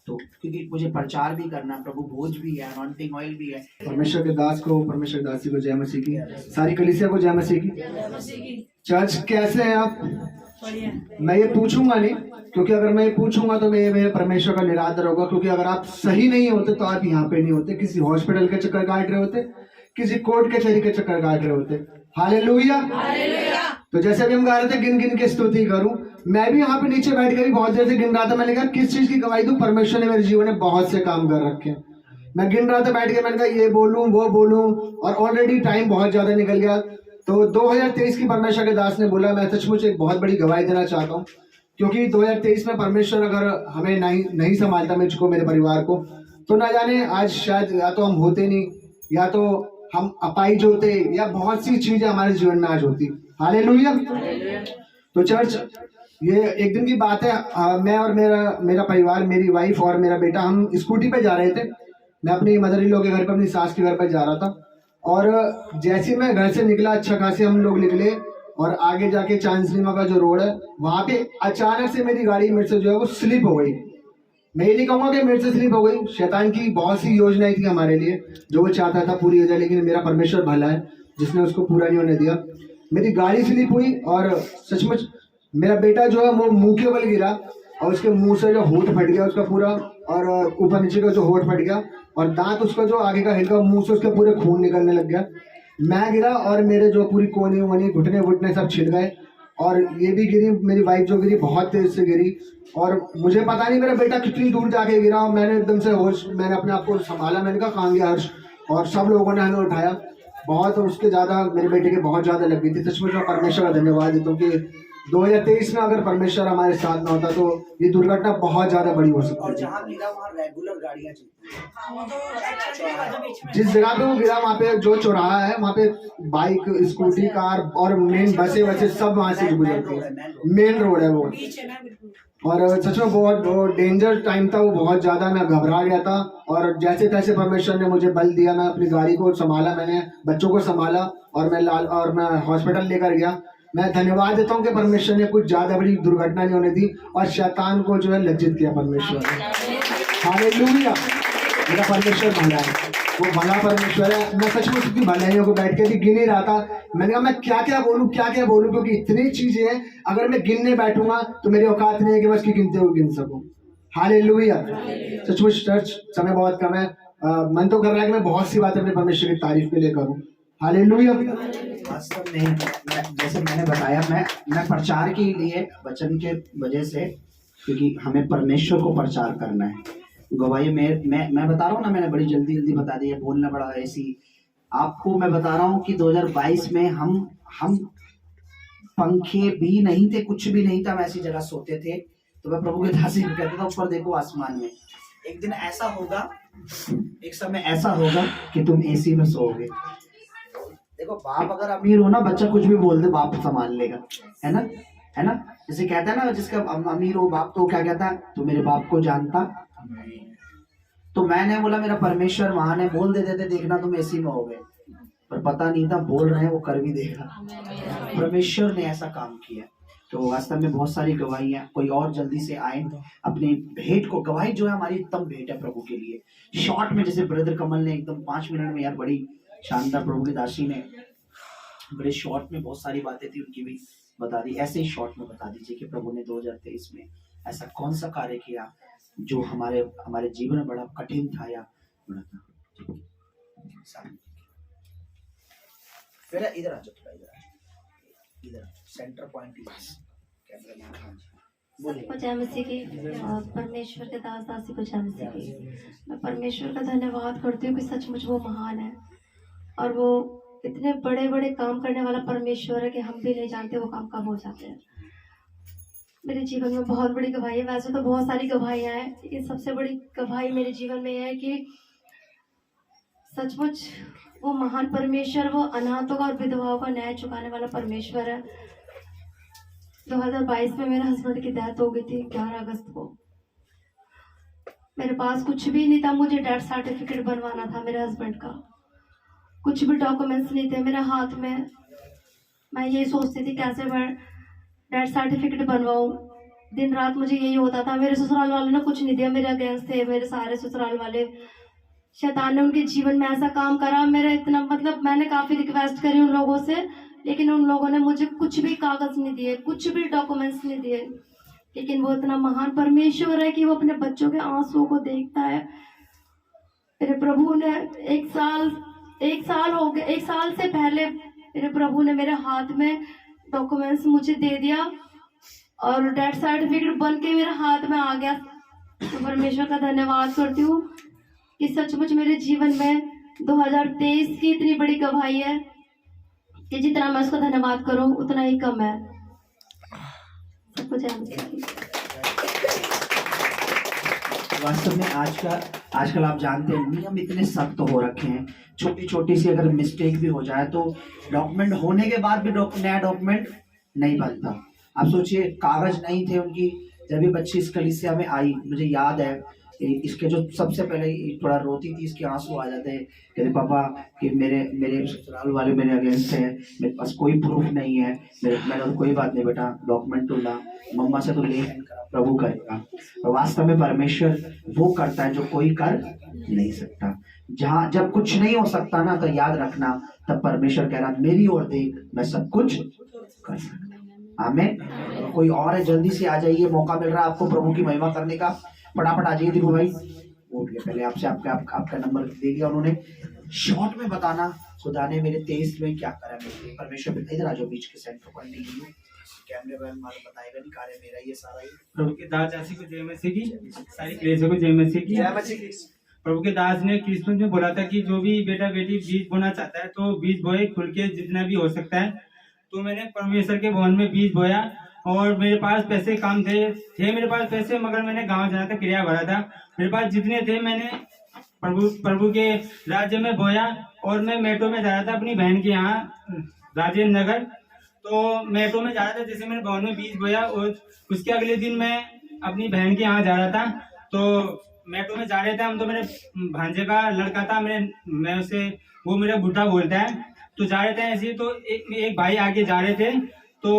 तो क्योंकि मुझे प्रचार भी करना है, प्रभु भोज भी है, अनॉइंटिंग ऑयल भी है। परमेश्वर के दास को, परमेश्वर की दासी को जय मसीह की, सारी कलीसिया को जय मसीह की। चर्च कैसे हैं आप? मैं ये पूछूंगा नहीं, क्योंकि अगर मैं ये पूछूंगा तो मेरे परमेश्वर का निरादर होगा। क्योंकि अगर आप सही नहीं होते तो आप यहाँ पे नहीं होते, किसी हॉस्पिटल के चक्कर काट रहे होते, किसी कोर्ट कचहरी के चक्कर काट रहे होते। हालेलुया। तो जैसे अभी हम गा रहे थे गिन गिन के स्तुति करूं, मैं भी यहाँ पे नीचे बैठ कर बहुत देर से गिन रहा था। मैंने कहा किस चीज की गवाही दूं? परमेश्वर ने मेरे जीवन में बहुत से काम कर रखे हैं। मैं गिन रहा था बैठ के, मैंने कहा ये बोलूं वो बोलूं, और ऑलरेडी टाइम बहुत ज्यादा निकल गया। तो 2023 की परमेश्वर के दास ने बोला, मैं सचमुच एक बहुत बड़ी गवाही देना चाहता हूँ, क्योंकि 2023 में परमेश्वर अगर हमें नहीं संभालता मुझको, मेरे परिवार को, तो ना जाने आज शायद या तो हम होते नहीं, या तो हम अपाइज होते, या बहुत सी चीजें हमारे जीवन में आज होती। हालेलुया। तो चर्च, ये एक दिन की बात है, मैं और मेरा परिवार, मेरी वाइफ और मेरा बेटा, हम स्कूटी पे जा रहे थे। मैं अपनी मदर इन लॉ के घर पर, अपनी सास के घर पर जा रहा था, और जैसे मैं घर से निकला, अच्छा खासे हम लोग निकले, और आगे जाके चांसलीमा का जो रोड है, वहां पे अचानक से मेरी गाड़ी मेरे से जो है वो स्लिप हो गई। मैं ये नहीं कहूंगा कि मेरे से स्लिप हो गई, शैतान की बहुत सी योजनाएं थी हमारे लिए, जो वो चाहता था पूरी हो जाए, लेकिन मेरा परमेश्वर भला है जिसने उसको पूरा नहीं होने दिया। मेरी गाड़ी स्लिप हुई, और सचमुच मेरा बेटा जो है वो मुंह के बल गिरा, और उसके मुंह से जो होठ फट गया उसका पूरा, और ऊपर नीचे का जो होठ फट गया, और दांत उसका जो आगे का हिलका, मुंह से उसके पूरे खून निकलने लग गया। मैं गिरा, और मेरे जो पूरी कोनी वोनी, घुटने वुटने सब छिल गए, और ये भी गिरी, मेरी वाइफ जो गिरी बहुत तेज से गिरी, और मुझे पता नहीं मेरा बेटा कितनी दूर जाके गिरा। मैंने एकदम से होश, मैंने अपने आप को संभाला, मैंने कहा कहाँ गया हर्ष, और सब लोगों ने हमें उठाया। बहुत उसके ज़्यादा मेरे बेटे के बहुत ज़्यादा लग गई थी। सचमुच मैं परमेश्वर का धन्यवाद देता हूँ कि 2023 में अगर परमेश्वर हमारे साथ ना होता तो ये दुर्घटना बहुत ज़्यादा बड़ी हो सकती और थी। जहाँ गिरा वहाँ रेगुलर गाड़ियाँ चलती हैं। जिस जगह पे वो गिरा वहाँ पे जो चौराहा है, वहाँ पे बाइक, स्कूटी, कार और मेन बसें सब वहाँ से गुजरती है। मेन रोड है वो, और सच में बहुत डेंजर टाइम था वो, बहुत ज़्यादा मैं घबरा गया था। और जैसे तैसे परमेश्वर ने मुझे बल दिया, मैं अपनी गाड़ी को संभाला, मैंने बच्चों को संभाला, और मैं हॉस्पिटल लेकर गया। मैं धन्यवाद देता हूँ कि परमेश्वर ने कुछ ज़्यादा बड़ी दुर्घटना नहीं होने दी, और शैतान को जो है लज्जित किया परमेश्वर ने। हालेलुया। मेरा परमेश्वर भला है, वो भला परमेश्वर है। मैं सचमुच उसकी भलाइयों को बैठ के भी गिन ही रहा था। मैंने कहा मैं क्या क्या बोलूँ, क्योंकि इतनी चीजें हैं, अगर मैं गिनने बैठूंगा तो मेरी औकात नहीं है कि बस की गिनते हुए गिन सकूं। हालेलुया। सचमुच चर्च, समय बहुत कम है, मन तो कर रहा है कि मैं बहुत सी बातें अपने परमेश्वर की तारीफ के लिए करूं। हालेलुया। वास्तव में जैसे मैंने बताया, मैं प्रचार के लिए वचन के वजह से, क्योंकि हमें परमेश्वर को प्रचार करना है। गवाही मैं बता रहा हूँ ना, मैंने बड़ी जल्दी बता दी है, बोलना पड़ा ऐसी। आपको मैं बता रहा हूँ कि 2022 में हम पंखे भी नहीं थे, कुछ भी नहीं था, हम ऐसी जगह सोते थे। तो मैं प्रभु के दासी को कहता था, ऊपर देखो आसमान में, एक दिन ऐसा होगा, एक समय ऐसा होगा कि तुम एसी में सोओगे। देखो, बाप अगर अमीर हो ना, बच्चा कुछ भी बोल दे, बाप संभाल लेगा, है ना। जैसे कहता है ना, जिसका अमीर हो बाप, तो क्या कहता है, तू मेरे बाप को जानता। तो मैंने बोला मेरा परमेश्वर महान है, बोल देते थे देखना तुम एसी में हो गए, पर पता नहीं था बोल रहे हैं वो कर भी देगा। परमेश्वर ने ऐसा काम किया। तो वास्तव में बहुत सारी गवाहियां, कोई और जल्दी से आए अपनी भेंट को। गवाही जो है हमारी उत्तम भेंट है प्रभु के लिए। शॉर्ट में, जैसे ब्रदर कमल ने एकदम 5 मिनट में, यार बड़ी शानदार, प्रभु की दासी ने बड़े शॉर्ट में बहुत सारी बातें थी उनकी भी बता दी। ऐसे ही शॉर्ट में बता दीजिए कि प्रभु ने 2023 में ऐसा कौन सा कार्य किया जो हमारे जीवन में बड़ा कठिन था या बड़ा था। फिर इधर आ जाओ, थोड़ा इधर सेंटर पॉइंट सबको जय मसीह की, और परमेश्वर के दास दासी को जय मसीह की। मैं परमेश्वर का धन्यवाद करती हूँ कि सचमुच वो महान है, और वो इतने बड़े बड़े काम करने वाला परमेश्वर है कि हम भी नहीं जानते वो काम कब हो जाते हैं। मेरे जीवन में बहुत बड़ी गवाही है, वैसे तो बहुत सारी गवाहियाँ हैं, लेकिन सबसे बड़ी गवाही मेरे जीवन में है कि सचमुच वो महान परमेश्वर, वो अनाथों का और विधवाओं का न्याय चुकाने वाला परमेश्वर है। 2022 में मेरे हस्बैंड की डेथ हो गई थी 11 अगस्त को। मेरे पास कुछ भी नहीं था, मुझे डेथ सर्टिफिकेट बनवाना था मेरे हस्बैंड का, कुछ भी डॉक्यूमेंट्स नहीं थे मेरे हाथ में। मैं यही सोचती थी कैसे मैं डेथ सर्टिफिकेट बनवाऊँ, दिन रात मुझे यही होता था। मेरे ससुराल वालों ने कुछ नहीं दिया, मेरे अगेंस्ट थे मेरे सारे ससुराल वाले। शैतान ने उनके जीवन में ऐसा काम करा, मेरा इतना मतलब मैंने काफ़ी रिक्वेस्ट करी उन लोगों से, लेकिन उन लोगों ने मुझे कुछ भी कागज़ नहीं दिए, कुछ भी डॉक्यूमेंट्स नहीं दिए। लेकिन वो इतना महान परमेश्वर है कि वो अपने बच्चों के आंसुओं को देखता है। मेरे प्रभु ने एक साल हो गया, 1 साल से पहले मेरे प्रभु ने मेरे हाथ में डॉक्यूमेंट्स मुझे दे दिया और डेथ सर्टिफिकेट बन के मेरे हाथ में आ गया। तो परमेश्वर का धन्यवाद करती हूँ कि सचमुच मेरे जीवन में 2023 की इतनी बड़ी गवाही है कि जितना मैं उसका धन्यवाद करूँ उतना ही कम है। सबको जय मसीह। वास्तव में आजकल आप जानते हैं नियम इतने सख्त हो रखे हैं, छोटी छोटी सी अगर मिस्टेक भी हो जाए तो डॉक्यूमेंट होने के बाद भी नया डॉक्यूमेंट नहीं बनता। आप सोचिए कागज नहीं थे उनकी जब ये बच्ची इस कलीसिया में आई। मुझे याद है इसके जो सबसे पहले थोड़ा रोती थी, इसके आंसू आ जाते हैं, कहते पापा कि मेरे ससुराल वाले मेरे अगेंस्ट है, मेरे पास कोई प्रूफ नहीं है। मैंने तो कोई बात नहीं बेटा, डॉक्यूमेंट तो ला, मम्मा से तो ले, प्रभु करेगा। और वास्तव में परमेश्वर वो करता है जो कोई कर नहीं सकता। जब कुछ नहीं हो सकता ना, तो याद रखना तब परमेश्वर कह रहा मेरी ओर देख, मैं सब कुछ कर सकता। आमीन। कोई और है, जल्दी से आ जाइए, मौका मिल रहा है आपको प्रभु की महिमा करने का। फटाफट आ जाइए। देखो भाई उठ गए, पहले आपसे आपका नंबर दे दिया उन्होंने। शॉर्ट में बताना खुदा ने मेरे 23 में क्या करा मेरे परमेश्वर पे। इधर आ जाओ बीच के सेंटर पर, कैमरे मैन मालूम बताएगा नहीं, कार्य मेरा ये सारा ही। प्रभु के दास जासी को जय मसीह की, सारी कलीसिया को जय मसीह की। जय मसीह की। प्रभु के दास ने क्रिसमस में बोला था कि जो भी बेटा बेटी बीज बोना चाहता है तो बीज बोए, खुल के जितना भी हो सकता है। तो मैंने परमेश्वर के भवन में बीज बोया और मेरे पास पैसे कम थे मेरे पास पैसे, मगर मैंने गांव जाना था, किराया भरा था। मेरे पास जितने थे मैंने प्रभु के राज्य में बोया। और मैं मेट्रो में जा रहा था अपनी बहन के यहाँ राजेंद्र नगर। तो मेट्रो में जा रहा था, जैसे मैंने भवन में बीज बोया और उसके अगले दिन मैं अपनी बहन के यहाँ जा रहा था। तो मेट्रो में जा रहे थे हम, तो मेरे भांजे का लड़का था, मैं उसे, वो मेरा बुढ़ा बोलता है। तो जा रहे थे ऐसे, तो एक भाई आगे जा रहे थे, तो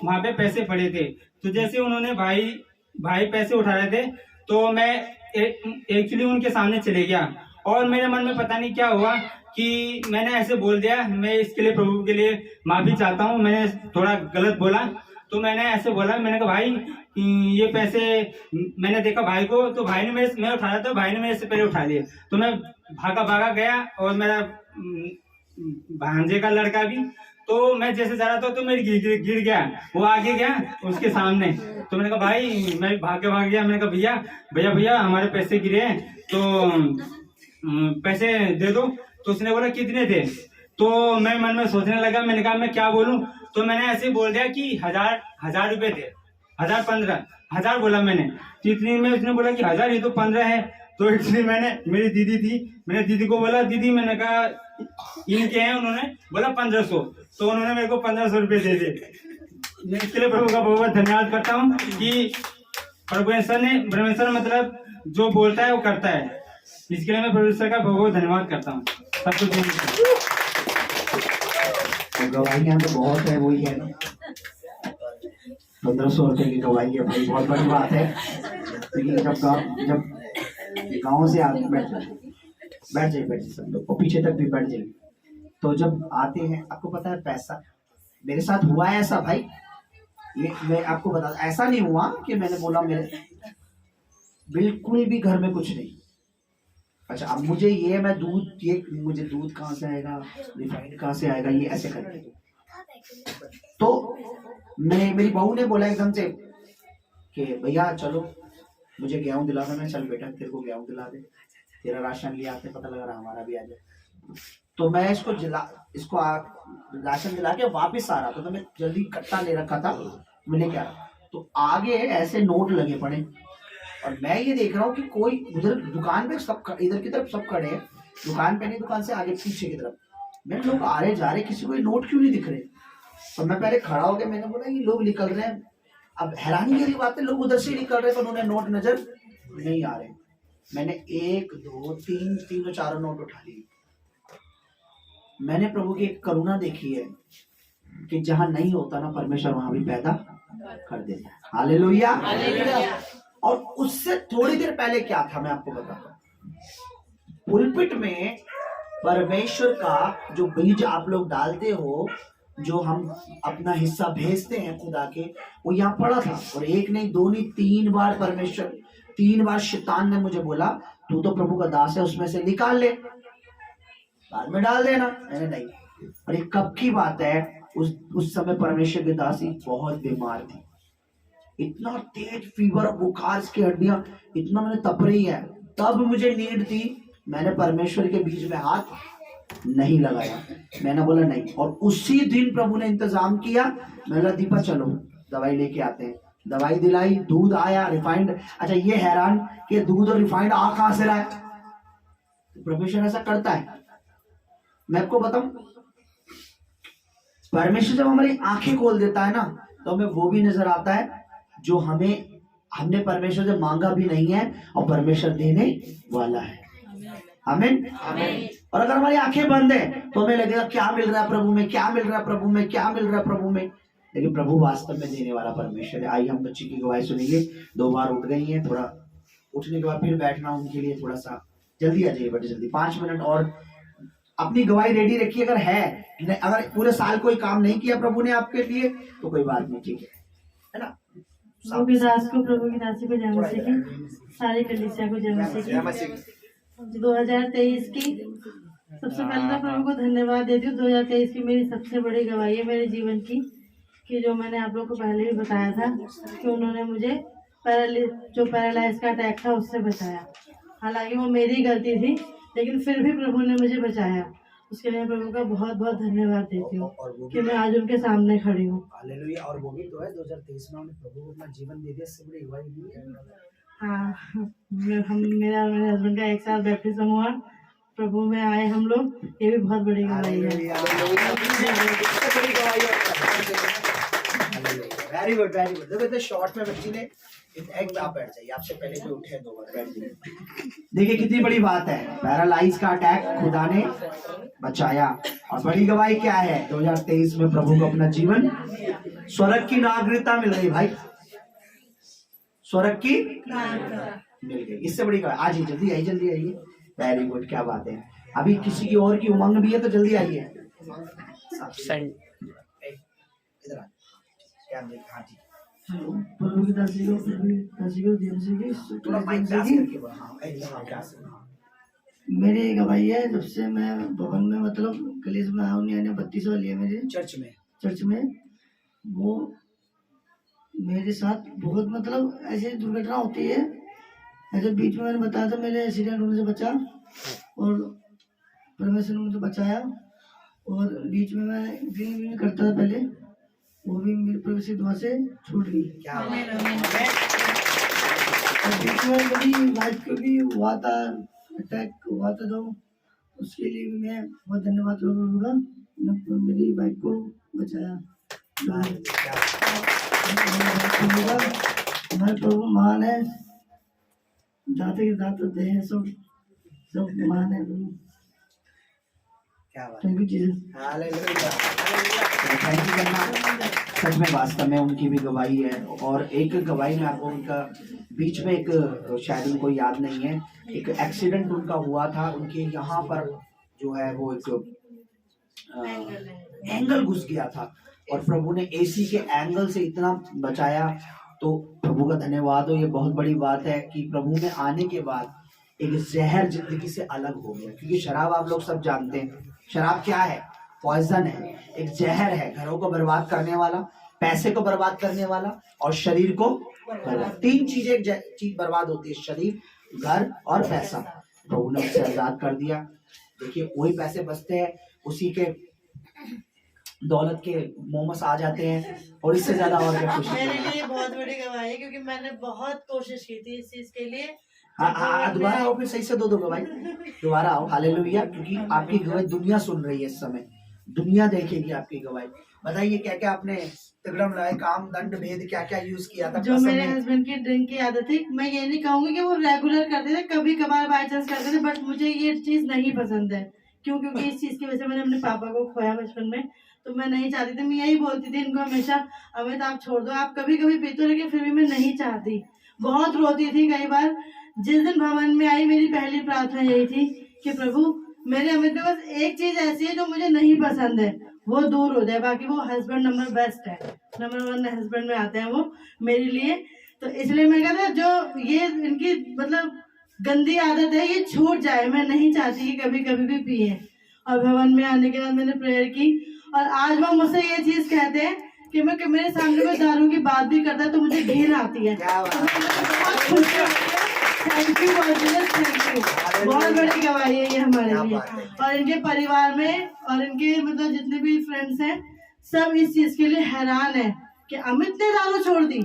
वहां पे पैसे पड़े थे। तो जैसे उन्होंने भाई पैसे उठा रहे थे, तो मैं एक्चुअली उनके सामने चले गया और मेरे मन में पता नहीं क्या हुआ कि मैंने ऐसे बोल दिया। मैं इसके लिए प्रभु के लिए माफी चाहता हूँ, मैंने थोड़ा गलत बोला। तो मैंने ऐसे बोला, मैंने कहा भाई ये पैसे, मैंने देखा भाई को, तो भाई ने मैं उठा रहा था, भाई ने मेरे से पहले उठा लिए। तो मैं भागा गया और मेरा भांजे का लड़का भी, तो मैं जैसे जा रहा था तो मेरी गिर गया, वो आगे गया उसके सामने। तो मैंने कहा भाई, मैं भाग गया। मैंने कहा भैया हमारे पैसे गिरे हैं, तो पैसे दे दो। तो उसने बोला कितने थे? तो मैं मन में सोचने लगा, मैंने कहा मैं क्या बोलूं। तो मैंने ऐसे बोल दिया कि 1000 रुपए थे, 1000 बोला मैंने। तो इतनी में उसने बोला कि 1000, ये तो 15 है। तो इसलिए मैंने, मेरी दीदी थी, मैंने दीदी को बोला, दीदी मैंने कहा इनके हैं, उन्होंने बोला 1500। तो उन्होंने मेरे को 1500 रुपए दे दिए। मैं इसके लिए प्रभु का बहुत धन्यवाद करता हूँ कि परमेश्वर मतलब जो बोलता है वो करता है। इसके लिए मैं परमेश्वर का बहुत धन्यवाद करता हूँ। सब कुछ गवाहियाँ तो बहुत है, वही है ना, 1500 रुपए की गवाही है भाई, बहुत बड़ी बात है। लेकिन जब गाँव से आते बैठ जाइए सब लोग, और पीछे तक भी बैठ जाइए। तो जब आते हैं, आपको पता है पैसा, मेरे साथ हुआ है ऐसा भाई, ये मैं आपको बता, ऐसा नहीं हुआ कि मैंने बोला मेरे बिल्कुल भी घर में कुछ नहीं। अच्छा अब मुझे ये मुझे दूध कहाँ से आएगा, रिफाइंड कहाँ से आएगा, ये ऐसे करके। तो मेरी बहू ने बोला एकदम से कि भैया चलो मुझे गेहूं दिला दो। मैं चल बेटा तेरे को गेहूं दिला दे, तेरा राशन ले आते, पता लग रहा हमारा भी आ जाए। तो मैं इसको राशन दिला के वापिस आ रहा था, तो मैं जल्दी कट्टा ले रखा था, मैं लेके आ रहा। तो आगे ऐसे नोट लगे पड़े और मैं ये देख रहा हूँ कि कोई उधर दुकान पे सब, इधर की तरफ सब खड़े हैं, दुकान पे नहीं, दुकान से आगे पीछे की तरफ। मैं लोग आ रहे जा रहे, किसी को ये नोट क्यों नहीं दिख रहे। तो मैं पहले खड़ा हो गया, मैंने बोला ये लोग निकल रहे हैं। अब हैरानी वाली बात है, लोग उधर से निकल रहे हैं पर उन्हें नोट नजर नहीं आ रहे। मैंने 1 2 3 तीनों चारों नोट उठा लिए। मैंने प्रभु की एक करुणा देखी है कि जहां नहीं होता ना परमेश्वर वहां भी पैदा कर देता है। हालेलुया। और उससे थोड़ी देर पहले क्या था मैं आपको बताता हूं। पुलपिट में परमेश्वर का जो बीज आप लोग डालते हो, जो हम अपना हिस्सा भेजते हैं खुदा के, वो यहाँ पड़ा था। और एक नहीं, दो नहीं, 3 बार परमेश्वर, 3 बार शैतान ने मुझे बोला तू तो प्रभु का दास है, उसमें से निकाल ले, बाद में डाल देना। मैंने नहीं। और ये कब की बात है, उस समय परमेश्वर की दासी बहुत बीमार थी, इतना तेज फीवर, बुखार, की हड्डियां इतना मैंने तप रही है। तब मुझे नीड थी, मैंने परमेश्वर के बीच में हाथ नहीं लगाया, मैंने बोला नहीं। और उसी दिन प्रभु ने इंतजाम किया। मैं बोला दीपा चलो दवाई लेके आते हैं। दवाई दिलाई, दूध आया, रिफाइंड। अच्छा ये हैरान कि दूध और रिफाइंड आ कहां से रहा है? परमेश्वर ऐसा करता है। मैं आपको बताऊं, परमेश्वर जब हमारी आंखें खोल देता है ना, तो हमें वो भी नजर आता है जो हमने परमेश्वर से मांगा भी नहीं है और परमेश्वर देने वाला है। आमीन। और अगर हमारी आंखें बंद है तो हमें लगेगा क्या मिल रहा है प्रभु में, क्या मिल रहा है प्रभु में, क्या मिल रहा है प्रभु में। लेकिन प्रभु वास्तव में देने वाला परमेश्वर है। आइए हम बच्ची की गवाही सुनेंगे। 2 बार उठ गई है, थोड़ा उठने के बाद फिर बैठना उनके लिए, थोड़ा सा जल्दी आ जाइए बेटे, जल्दी 5 मिनट और अपनी गवाही रेडी रखिए। अगर है, अगर पूरे साल कोई काम नहीं किया प्रभु ने आपके लिए तो कोई बात नहीं, ठीक है ना। प्रभु की दास को, प्रभु की दासी को जय मसीह की, सारी कलीसिया को जय मसीह की। 2023 की सबसे पहले तो प्रभु को धन्यवाद देती हूँ। 2023 की मेरी सबसे बड़ी गवाही है मेरे जीवन की, कि जो मैंने आप लोग को पहले भी बताया था कि उन्होंने मुझे जो पैरालाइज का अटैक था उससे बचाया। हालांकि वो मेरी गलती थी, लेकिन फिर भी प्रभु ने मुझे बचाया। उसके लिए प्रभु का बहुत बहुत धन्यवाद देती हूँ कि मैं आज उनके सामने खड़ी हूँ। हालेलुया। और वो भी तो है 2023 में उन्होंने प्रभु को अपना जीवन दे दिया, इससे बड़ी गवाही नहीं है। हाँ, मेरे हस्बैंड का 1 साल बैप्टिज्म हुआ, प्रभु में आए हम लोग, ये भी बहुत बड़ी गवाही है। Very good, very good. देखो इतने शॉर्ट में बच्ची ने एक आप बैठ जाइए, आपसे पहले जो उठे 2 बार बैठ जाइए। देखिए कितनी बड़ी बात है, पैरालाइज का अटैक खुदा ने बचाया। और बड़ी गवाही क्या है, 2023 में प्रभु को अपना जीवन, स्वर्ग की नागरिकता मिल गई भाई, स्वर्ग की मिल गई। इससे बड़ी गवाही। आज ही जल्दी आइए, जल्दी आइए। वेरी गुड, क्या बात है। अभी किसी की और की उमंग भी है तो जल्दी आइए। इधर आ, क्या हाँ जी। प्रभु की दासी को, जय मसीह की। थोड़ा माइक पास करके बोलो। हाँ एकदम पास। मेरी गवाही है, जब से मैं भवन में मतलब कलीस में आया हूँ, 32 वाली है मेरे चर्च में, वो मेरे साथ बहुत मतलब ऐसी दुर्घटना होती है। ऐसे बीच में मैंने बताया था, मेरे एक्सीडेंट होने से बचा और परमेश्वर ने मुझे बचाया। और बीच में मैं ड्रिंक करता था पहले, वो भी मेरे प्रभु की दुआ से छूट गई। क्या बीच में मेरी वाइफ को भी हुआ था, अटैक हुआ था, तो उसके लिए भी मैं बहुत धन्यवाद करूँगा, मेरी वाइफ को बचाया। हमारे प्रभु महान है, जाते के जाते दे हैं, सब महान है। क्या बात। Thank you Jesus. Hallelujah. Thank you करना। सच में वास्तव में उनकी भी गवाही है। और एक गवाही में आपको उनका बीच में एक, शायद उनको याद नहीं है, एक एक्सीडेंट उनका हुआ था, उनके यहाँ पर जो है वो एक एंगल घुस गया था और प्रभु ने एसी के एंगल से इतना बचाया। तो प्रभु का धन्यवाद हो। ये बहुत बड़ी बात है कि प्रभु में आने के बाद एक जहर जिंदगी से अलग हो गया। क्योंकि शराब आप लोग सब जानते हैं, शराब क्या है, पॉइजन है, एक जहर है, घरों को बर्बाद करने वाला, पैसे को बर्बाद करने वाला और शरीर को बर्बाद। 3 चीजें, एक चीज बर्बाद होती है, शरीर, घर और पैसा। प्रभु ने उससे आजाद कर दिया। देखिए वही पैसे बचते हैं, उसी के दौलत के मोमस आ जाते हैं और इससे ज्यादा और क्या खुशी। मेरे लिए बहुत बड़ी गवाही है, क्योंकि मैंने बहुत कोशिश की थी इस चीज के लिए। हाँ, दोबारा आओ, फिर सही से दो भाई, दोबारा आओ। हालेलुया। क्योंकि आपकी गवाही दुनिया सुन रही है इस समय, दुनिया देखेगी आपकी गवाही। बताइए क्या क्या आपने तिगड़म लगाए, काम दंड भेद क्या क्या यूज किया था? जो कसम मेरे में? हस्बैंड की ड्रिंक की आदत थी, मैं ये नहीं कहूंगी कि वो रेगुलर करते थे, कभी कभार बाय चांस करते थे, बट मुझे ये चीज नहीं पसंद है। क्यों? क्योंकि इस चीज की वजह से मैंने अपने पापा को खोया बचपन में, तो मैं नहीं चाहती थी। मैं यही बोलती थी इनको हमेशा, अमित आप छोड़ दो, आप कभी कभी पीते हो, लेकिन फिर भी मैं नहीं चाहती। बहुत रोती थी कई बार। जिस दिन भवन में आई, मेरी पहली प्रार्थना यही थी कि प्रभु मेरे अमित में बस एक चीज ऐसी है जो मुझे नहीं पसंद है, वो दूर हो जाए। बाकी वो हस्बैंड नंबर बेस्ट है, नंबर 1 हस्बैंड में आते हैं वो मेरे लिए। तो इसलिए मैं कहता जो ये इनकी मतलब गंदी आदत है, ये छूट जाए। मैं नहीं चाहती कि कभी कभी भी पिए। और भवन में आने के बाद मैंने प्रेयर की, और आज वो मुझसे ये चीज कहते हैं कि मैं मेरे सामने में दारू की बात भी करता है तो मुझे घिन आती है। क्या बात है। बहुत खुशी होती है। Thank you, thank you. बहुत बड़ी गवाही है ये हमारे क्या लिए। बात है। और इनके परिवार में और इनके मतलब जितने भी फ्रेंड्स हैं, सब इस चीज के लिए हैरान है कि अमित ने दारू छोड़ दी,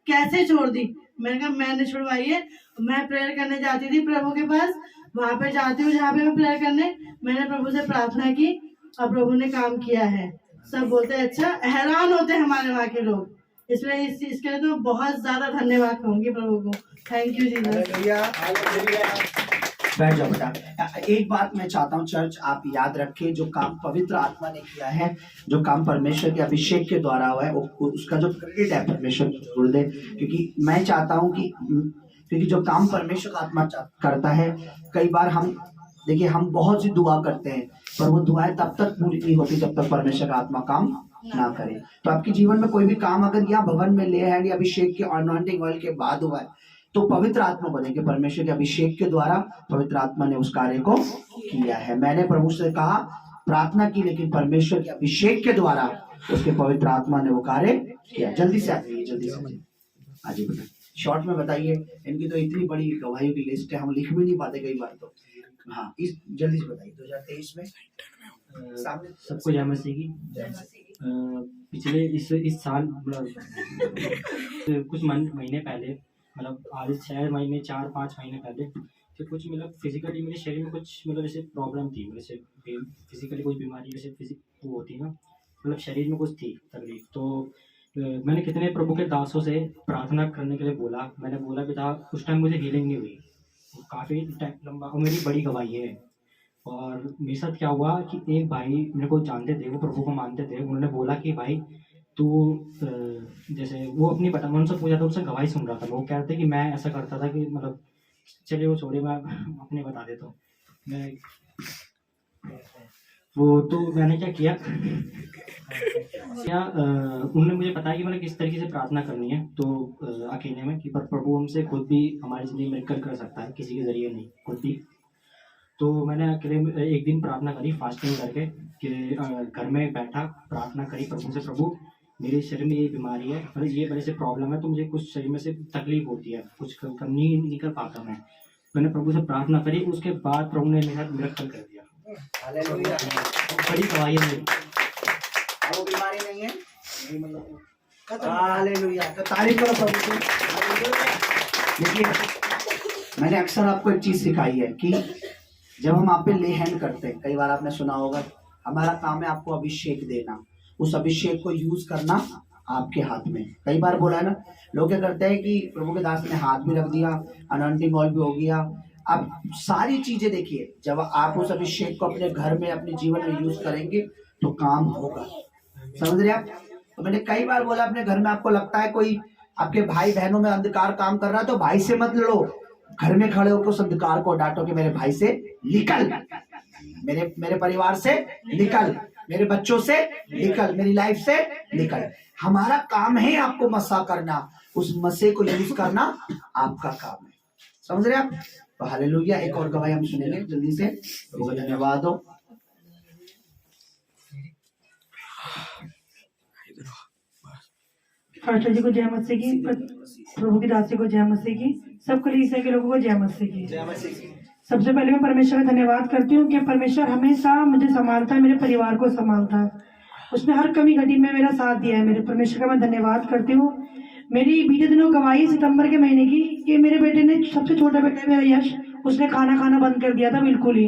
कैसे छोड़ दी। मैंने कहा मैंने छुड़वाई है। मैं प्रेयर करने जाती थी प्रभु के पास, वहां पे जाती हूँ जहाँ पे मैं प्रेयर करने, मैंने प्रभु से प्रार्थना की और प्रभु ने काम किया है। सब बोलते हैं अच्छा, हैरान होते हैं हमारे वहाँ के लोग। इसलिए इस चीज के लिए तो बहुत ज्यादा धन्यवाद कहूंगी प्रभु को। Thank you Jesus. बैठ जाओ बेटा। एक बात मैं चाहता हूँ चर्च, आप याद रखें, जो काम पवित्र आत्मा ने किया है, जो काम परमेश्वर के अभिषेक के द्वारा हुआ है, उसका जो क्रेडिट है परमेश्वर को छोड़ दे। क्योंकि मैं चाहता हूँ कि क्योंकि जो काम परमेश्वर का आत्मा करता है, कई बार हम देखिए हम बहुत सी दुआ करते हैं, पर वो दुआएं तब तक पूरी नहीं होती जब तक परमेश्वर का आत्मा काम ना करे। तो आपके जीवन में कोई भी काम अगर यहाँ भवन में ले है या अभिषेक के अनॉइंटिंग ऑयल के बाद हुआ है, तो पवित्र आत्मा को देखिए, परमेश्वर के अभिषेक के द्वारा पवित्र आत्मा ने उस कार्य को किया है। मैंने प्रभु से कहा, प्रार्थना की, लेकिन परमेश्वर के अभिषेक के द्वारा उसके पवित्र आत्मा ने वो कार्य किया। जल्दी से आइए, जल्दी से आज बेटा शॉर्ट में बताइए। इनकी तो इतनी बड़ी गवाहियों की लिस्ट है, हम लिख भी नहीं पाते कई बार। तो हाँ, इस जल्दी से बताइए। 2023 में सामने सबको जय मसीह की। पिछले इस साल मतलब कुछ महीने पहले, मतलब आज 6 महीने 4-5 महीने पहले, तो कुछ मतलब फिजिकली मेरे शरीर में कुछ मतलब जैसे प्रॉब्लम थी, जैसे फिजिकली कोई बीमारी जैसे वो होती ना, मतलब शरीर में कुछ थी तकलीफ। तो मैंने कितने प्रभु के दासों से प्रार्थना करने के लिए बोला। मैंने बोला पिता, उस टाइम मुझे हीलिंग नहीं हुई, काफ़ी टाइम लंबा, और मेरी बड़ी गवाही है। और मेरे साथ क्या हुआ कि एक भाई मेरे को जानते थे, वो प्रभु को मानते थे, उन्होंने बोला कि भाई तू जैसे वो अपनी बता, मैं उनसे पूछा था, उनसे गवाही सुन रहा था। वो कह रहे थे कि मैं ऐसा करता था कि मतलब चलिए वो छोड़िए, मैं अपने बता देता हूँ। मैं वो तो मैंने क्या किया उन्होंने मुझे बताया कि मैंने किस तरीके से प्रार्थना करनी है। तो अकेले में कि पर प्रभु हमसे खुद भी हमारे लिए मिरेकल कर सकता है, किसी के जरिए नहीं, खुद भी। तो मैंने अकेले एक दिन प्रार्थना करी फास्टिंग करके, कि घर में बैठा प्रार्थना करी प्रभु से, प्रभु मेरे शरीर में ये बीमारी है, मतलब ये बड़े से प्रॉब्लम है, तो मुझे कुछ शरीर में से तकलीफ होती है, कुछ करनी नहीं कर पाता मैं। मैंने प्रभु से प्रार्थना करी, उसके बाद प्रभु ने मेरे साथ मिरेकल कर दिया। हालेलुया। बड़ी गवाही है मेरी। वो बीमारी नहीं है, नहीं मतलब हालेलुया। तो तारीफ करो प्रभु की। देखिए मैंने अक्सर आपको एक चीज सिखाई है कि जब हम आप पे ले हैंड करते हैं, कई बार आपने सुना होगा, हमारा काम है आपको अभिषेक देना, उस अभिषेक को यूज करना आपके हाथ में। कई बार बोला है ना, लोग क्या करते हैं कि प्रभु के दास ने हाथ भी रख दिया, अनॉइंटिंग ऑयल भी हो गया। अब सारी चीजें देखिए, जब आप उस अभिषेक को अपने घर में अपने जीवन में यूज करेंगे तो काम होगा। समझ रहे आप? तो मैंने कई बार बोला, अपने घर में आपको लगता है कोई आपके भाई बहनों में अंधकार काम कर रहा है, तो भाई से मत लड़ो, घर में खड़े होकर उस अंधकार को डांटो कि मेरे भाई से निकल, मेरे परिवार से निकल, मेरे बच्चों से निकल, मेरी लाइफ से निकल। हमारा काम है आपको मसा करना, उस मसे को यूज करना आपका काम है। समझ रहे आप? तो हालेलुया। एक और गवाही हम सुनेंगे जल्दी से। तो धन्यवाद हो। पास्टर जी को जय मसीह की, प्रभु की दासी को जय मसीह की, सब कलीसिया के लोगों को जय मसीह की। सबसे पहले मैं परमेश्वर का धन्यवाद करती हूँ कि परमेश्वर हमेशा मुझे संभालता है, मेरे परिवार को संभालता है, उसने हर कमी घटी में मेरा साथ दिया है। मेरे परमेश्वर का मैं धन्यवाद करती हूँ। मेरी बीते दिनों गवाही सितंबर के महीने की कि मेरे बेटे ने, सबसे छोटा बेटा है मेरा यश, उसने खाना खाना बंद कर दिया था बिल्कुल ही।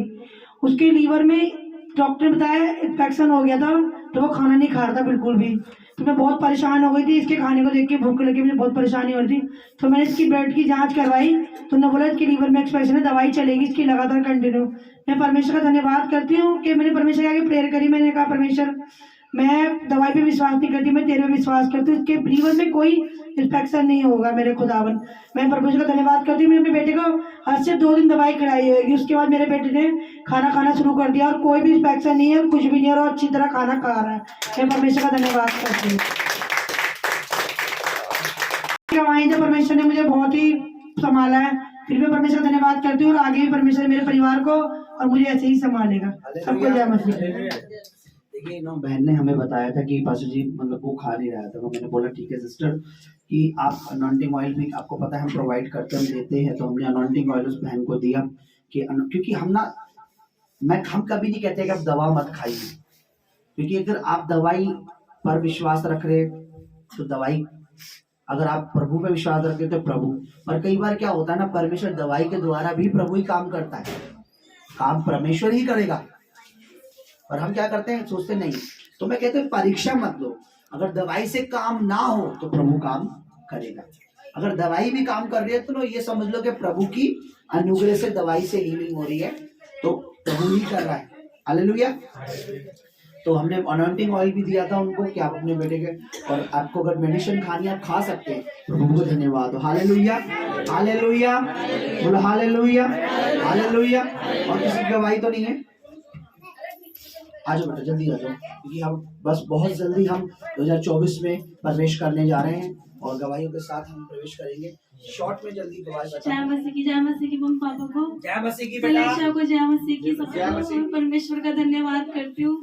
उसके लीवर में डॉक्टर ने बताया इन्फेक्शन हो गया था, तो वो खाना नहीं खा रहा था बिल्कुल भी। तो मैं बहुत परेशान हो गई थी, इसके खाने को देख के भूख लगी, मुझे बहुत परेशानी हो रही थी। तो मैंने इसकी ब्लड की जांच करवाई, तो उन्होंने बोला इसकी लीवर में एक्सप्रेशन है, दवाई चलेगी इसकी लगातार कंटिन्यू। मैं परमेश्वर का धन्यवाद करती हूँ कि मैंने परमेश्वर के आगे प्रेयर करी। मैंने कहा परमेश्वर मैं दवाई पे विश्वास नहीं करती, मैं तेरे पे विश्वास करती हूँ, इसके लीवर में कोई इन्फेक्शन नहीं होगा मेरे खुदावन। मैं परमेश्वर का धन्यवाद करती हूँ। मैंने अपने बेटे को आज से 2 दिन दवाई खिलाई होगी, उसके बाद मेरे बेटे ने खाना खाना शुरू कर दिया और कोई भी इन्फेक्शन नहीं है, कुछ भी नहीं है और अच्छी तरह खाना खा रहा है। मैं परमेश्वर का धन्यवाद करती हूँ। गवाही तो परमेश्वर ने मुझे बहुत ही संभाला है, फिर मैं परमेश्वर का धन्यवाद करती हूँ और आगे भी परमेश्वर मेरे परिवार को और मुझे ऐसे ही संभालेगा। सबको जय मसीह। देखिए नो बहन ने हमें बताया था कि पास्टर जी मतलब वो खा नहीं रहा था, तो मैंने बोला ठीक है सिस्टर कि आप अनॉइंटिंग ऑयल भी आपको पता है हम प्रोवाइड करते हैं, हम देते हैं, तो हमने अनॉइंटिंग ऑयल उस बहन को दिया कि क्योंकि हम कभी नहीं कहते कि आप दवा मत खाइए, क्योंकि अगर आप दवाई पर विश्वास रख रहे तो दवाई, अगर आप प्रभु पे विश्वास रखते तो प्रभु। और कई बार क्या होता है ना, परमेश्वर दवाई के द्वारा भी प्रभु ही काम करता है, काम परमेश्वर ही करेगा, और हम क्या करते हैं सोचते नहीं। तो मैं कहते हैं परीक्षा मत लो, अगर दवाई से काम ना हो तो प्रभु काम करेगा। अगर दवाई भी काम कर रही है तो ये समझ लो कि प्रभु की अनुग्रह से दवाई से हीलिंग हो रही है, तो प्रभु ही कर रहा है। हालेलुया। तो हमने अनॉइंटिंग ऑयल भी दिया था उनको कि आप अपने बेटे के, और आपको अगर मेडिसिन खानी आप खा सकते हैं। प्रभु को धन्यवाद हो। हालेलुया हालेलुया बोलो हालेलुया हालेलुया। और किसी की गवाही तो नहीं है? आ जाओ बेटा जल्दी आ जाओ, क्योंकि हम बस बहुत जल्दी हम 2024 में प्रवेश करने जा रहे हैं और गवाहियों के साथ हम प्रवेश करेंगे। शॉर्ट में जल्दी गवाही बताओ। जय मसीह की मम्मी पापा को, जय मसीह की बेटा को जय मसीह की सबको परमेश्वर का धन्यवाद करती हूँ।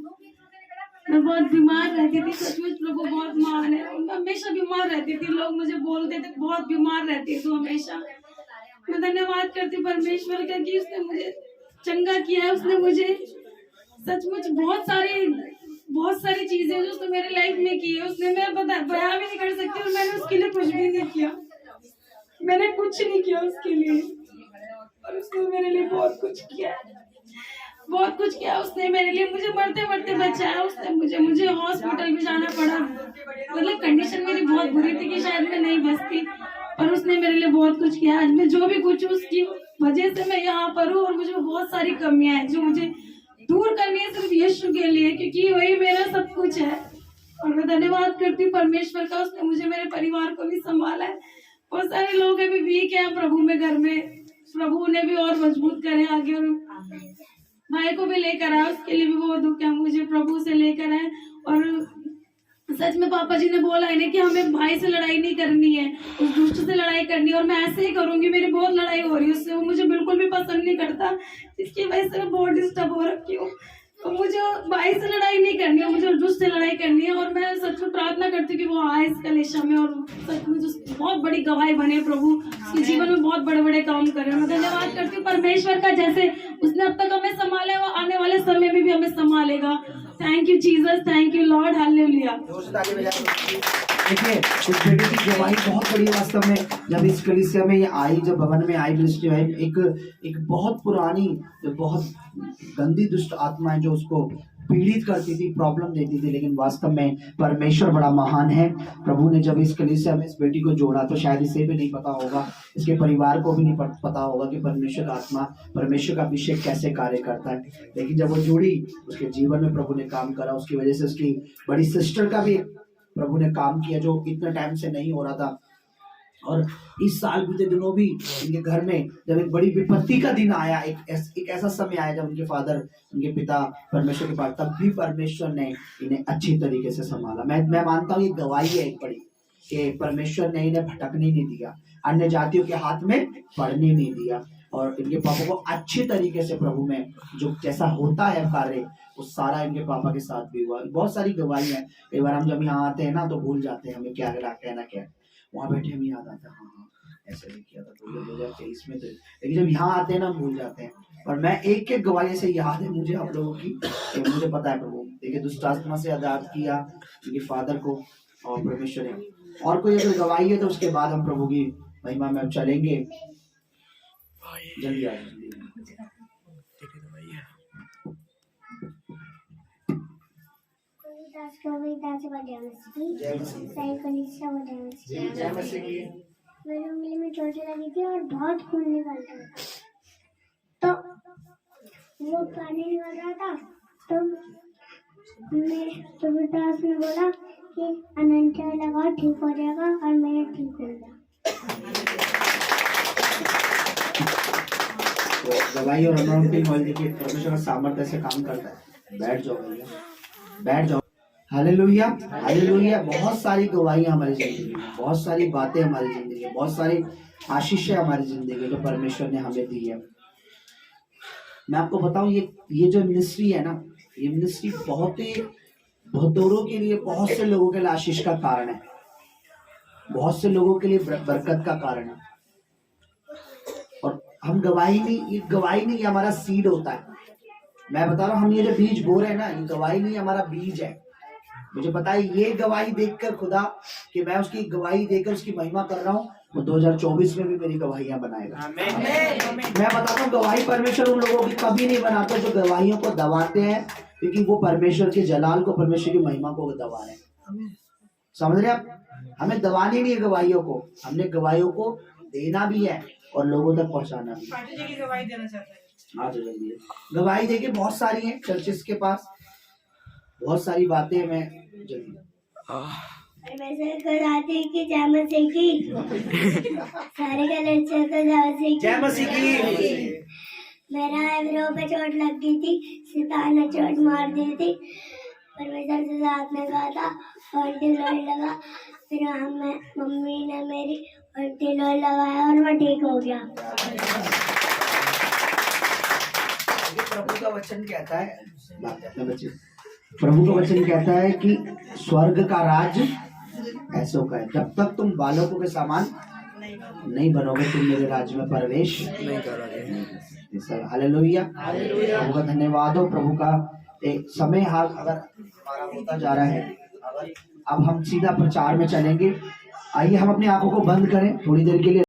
मैं बहुत बीमार रहती थी, सचमुच प्रभु बहुत महान है। मैं हमेशा बीमार रहती थी, लोग मुझे बोलते थे बहुत बीमार रहती है तू हमेशा। मैं धन्यवाद करती हूँ परमेश्वर का कि उसने मुझे चंगा किया है। उसने मुझे सचमुच बहुत सारी चीजें जो उसने मेरे लाइफ में की है, उसने मैं बयां भी नहीं कर सकती, और मैंने उसके लिए कुछ भी नहीं किया। मैंने कुछ नहीं किया उसके लिए, और उसने मेरे लिए बहुत कुछ किया है, बहुत कुछ किया उसने मेरे लिए। मुझे मरते मरते बचाया उसने। मुझे हॉस्पिटल भी जाना पड़ा, मतलब कंडीशन मेरी बहुत बुरी थी कि शायद मैं नहीं बचती, और उसने मेरे लिए बहुत कुछ किया। आज मैं जो भी कुछ उसकी वजह से मैं यहाँ पर हूँ, और मुझे बहुत सारी कमियां हैं जो मुझे दूर करनी है सिर्फ यीशु के लिए, क्योंकि वही मेरा सब कुछ है। और मैं धन्यवाद करती हूँ परमेश्वर का, उसने मुझे मेरे परिवार को भी संभाला है। बहुत सारे लोग अभी वीक हैं प्रभु में घर में, प्रभु उन्हें भी और मजबूत करे आगे। और भाई को भी लेकर आया, उसके लिए भी बहुत दुख है, मुझे प्रभु से लेकर आए। और सच में पापा जी ने बोला है ना कि हमें भाई से लड़ाई नहीं करनी है, उस दुष्ट से लड़ाई करनी है, और मैं ऐसे ही करूंगी। मेरी बहुत लड़ाई हो रही है उससे, वो मुझे बिल्कुल भी पसंद नहीं करता, इसकी वजह से मैं बहुत डिस्टर्ब हो रखी हूँ। तो मुझे भाई से लड़ाई नहीं करनी है, मुझे दुष्ट से लड़ाई करनी है। और मैं सच में प्रार्थना करती हूँ कि वो आए इस कलेशा में, और सच में बहुत बड़ी गवाही बने प्रभु, उसके जीवन में बहुत बड़े बड़े काम करे। मैं धन्यवाद करती हूँ परमेश्वर का, जैसे उसने अब तक हमें संभाला, वो आने वाले समय में भी हमें संभालेगा। Thank you Jesus, thank you Lord, hallelujah. देखिए उस बेटे की गवाही बहुत बड़ी वास्तव में। जब इस कलीसिया में ये आई, जब भवन में आई, मिनिस्ट्री में आई, एक बहुत पुरानी, बहुत गंदी दुष्ट आत्माएं जो उसको पीड़ित करती थी, प्रॉब्लम देती थी, लेकिन वास्तव में परमेश्वर बड़ा महान है। प्रभु ने जब इस कलीसिया में इस बेटी को जोड़ा, तो शायद इसे भी नहीं पता होगा, इसके परिवार को भी नहीं पता होगा कि परमेश्वर आत्मा, परमेश्वर का अभिषेक कैसे कार्य करता है। लेकिन जब वो जुड़ी, उसके जीवन में प्रभु ने काम करा। उसकी वजह से उसकी बड़ी सिस्टर का भी प्रभु ने काम किया, जो इतने टाइम से नहीं हो रहा था। और इस साल बीते दिनों भी इनके घर में जब एक बड़ी विपत्ति का दिन आया, एक ऐसा समय आया जब उनके पिता परमेश्वर के पास, तब भी परमेश्वर ने इन्हें अच्छी तरीके से संभाला। मैं मानता हूँ ये गवाही है एक बड़ी, कि परमेश्वर ने इन्हें भटकने नहीं दिया, अन्य जातियों के हाथ में पड़ने नहीं दिया, और इनके पापा को अच्छी तरीके से प्रभु में जो जैसा होता है कार्य, वो सारा इनके पापा के साथ भी हुआ। बहुत सारी गवाही है। कई बार हम जब यहाँ आते हैं ना तो भूल जाते हैं हमें क्या कहना क्या है, वहाँ बैठे हमें याद आता है हाँ ऐसे भी किया था 2023 में, तो लेकिन जब यहाँ आते हैं ना भूल जाते हैं। और मैं एक गवाही से याद है मुझे आप लोगों की, मुझे पता है प्रभु देखिए दुष्ट आत्मा से आजाद किया उनके फादर को, और परमेश्वर ने। और कोई अगर गवाही है तो उसके बाद हम प्रभु की महिमा में चलेंगे। जल्दी आ जय मसीह की। मेरी उंगली में चोट लगी थी और बहुत खून निकल रहा था, तो वो पानी निकल रहा था, तो प्रभुदास ने बोला कि अनंत लगाओ ठीक हो जाएगा, और मैं ठीक हो गया। तो दवाई और अनाउंसिंग ऑयल देखिए परमेश्वर का सामर्थ्य से काम करता है। बैठ जाओ भैया, बैठ जाओ। Hallelujah, hallelujah. बहुत सारी गवाहियां हमारी जिंदगी में, बहुत सारी बातें हमारी जिंदगी में, बहुत सारी आशीषें हमारी जिंदगी में परमेश्वर ने हमें दी है। मैं आपको बताऊं, ये जो मिनिस्ट्री है ना, ये मिनिस्ट्री बहुतों के लिए, बहुत से लोगों के लिए आशीष का कारण है, बहुत से लोगों के लिए बरकत का कारण है। और हम गवाही नहीं, ये हमारा सीड होता है। मैं बता रहा हूँ, हम ये जो बीज बो रहे हैं ना, ये गवाही नहीं, हमारा बीज है। मुझे पता है ये गवाही देखकर खुदा कि मैं उसकी गवाही देकर उसकी महिमा कर रहा हूँ, वो 2024 में भी मेरी गवाहियां बनाएगा। मैं बताता हूँ, गवाही परमेश्वर उन लोगों की कभी नहीं बनाता जो गवाहियों को दबाते हैं, क्योंकि वो परमेश्वर के जलाल को, परमेश्वर की महिमा को दबा रहे हैं। समझ रहे आप? हमें दबानी नहीं है गवाहियों को, हमने गवाहियों को देना भी है और लोगों तक पहुंचाना भी है। गवाही देना चाहता है। हाँ तो जल्दी गवाही देखिए, बहुत सारी है चर्चेस के पास, बहुत सारी बातें। मैं जल्दी परमेश्वर को दादी की जय मसीह की। सारे कलेक्शन को जय मसीह की। मेरा एवरो पे चोट लग गई थी, शैतान ने चोट मार दी थी। परमेश्वर से साथ में कहा था, ऑल्टीलोल लगा, फिर मम्मी ने मेरी ऑल्टीलोल लगाया और मैं ठीक हो गया। प्रभु का वचन कहता है, प्रभु का वचन कहता है कि स्वर्ग का राज ऐसों का है, जब तक तुम बालकों के समान नहीं बनोगे तुम मेरे राज्य में प्रवेश नहीं करोगे। हालेलुया, प्रभु का धन्यवाद हो। प्रभु का एक समय हाल अगर हमारा होता जा रहा है, अगर अब हम सीधा प्रचार में चलेंगे। आइए हम अपनी आंखों को बंद करें थोड़ी देर के लिए।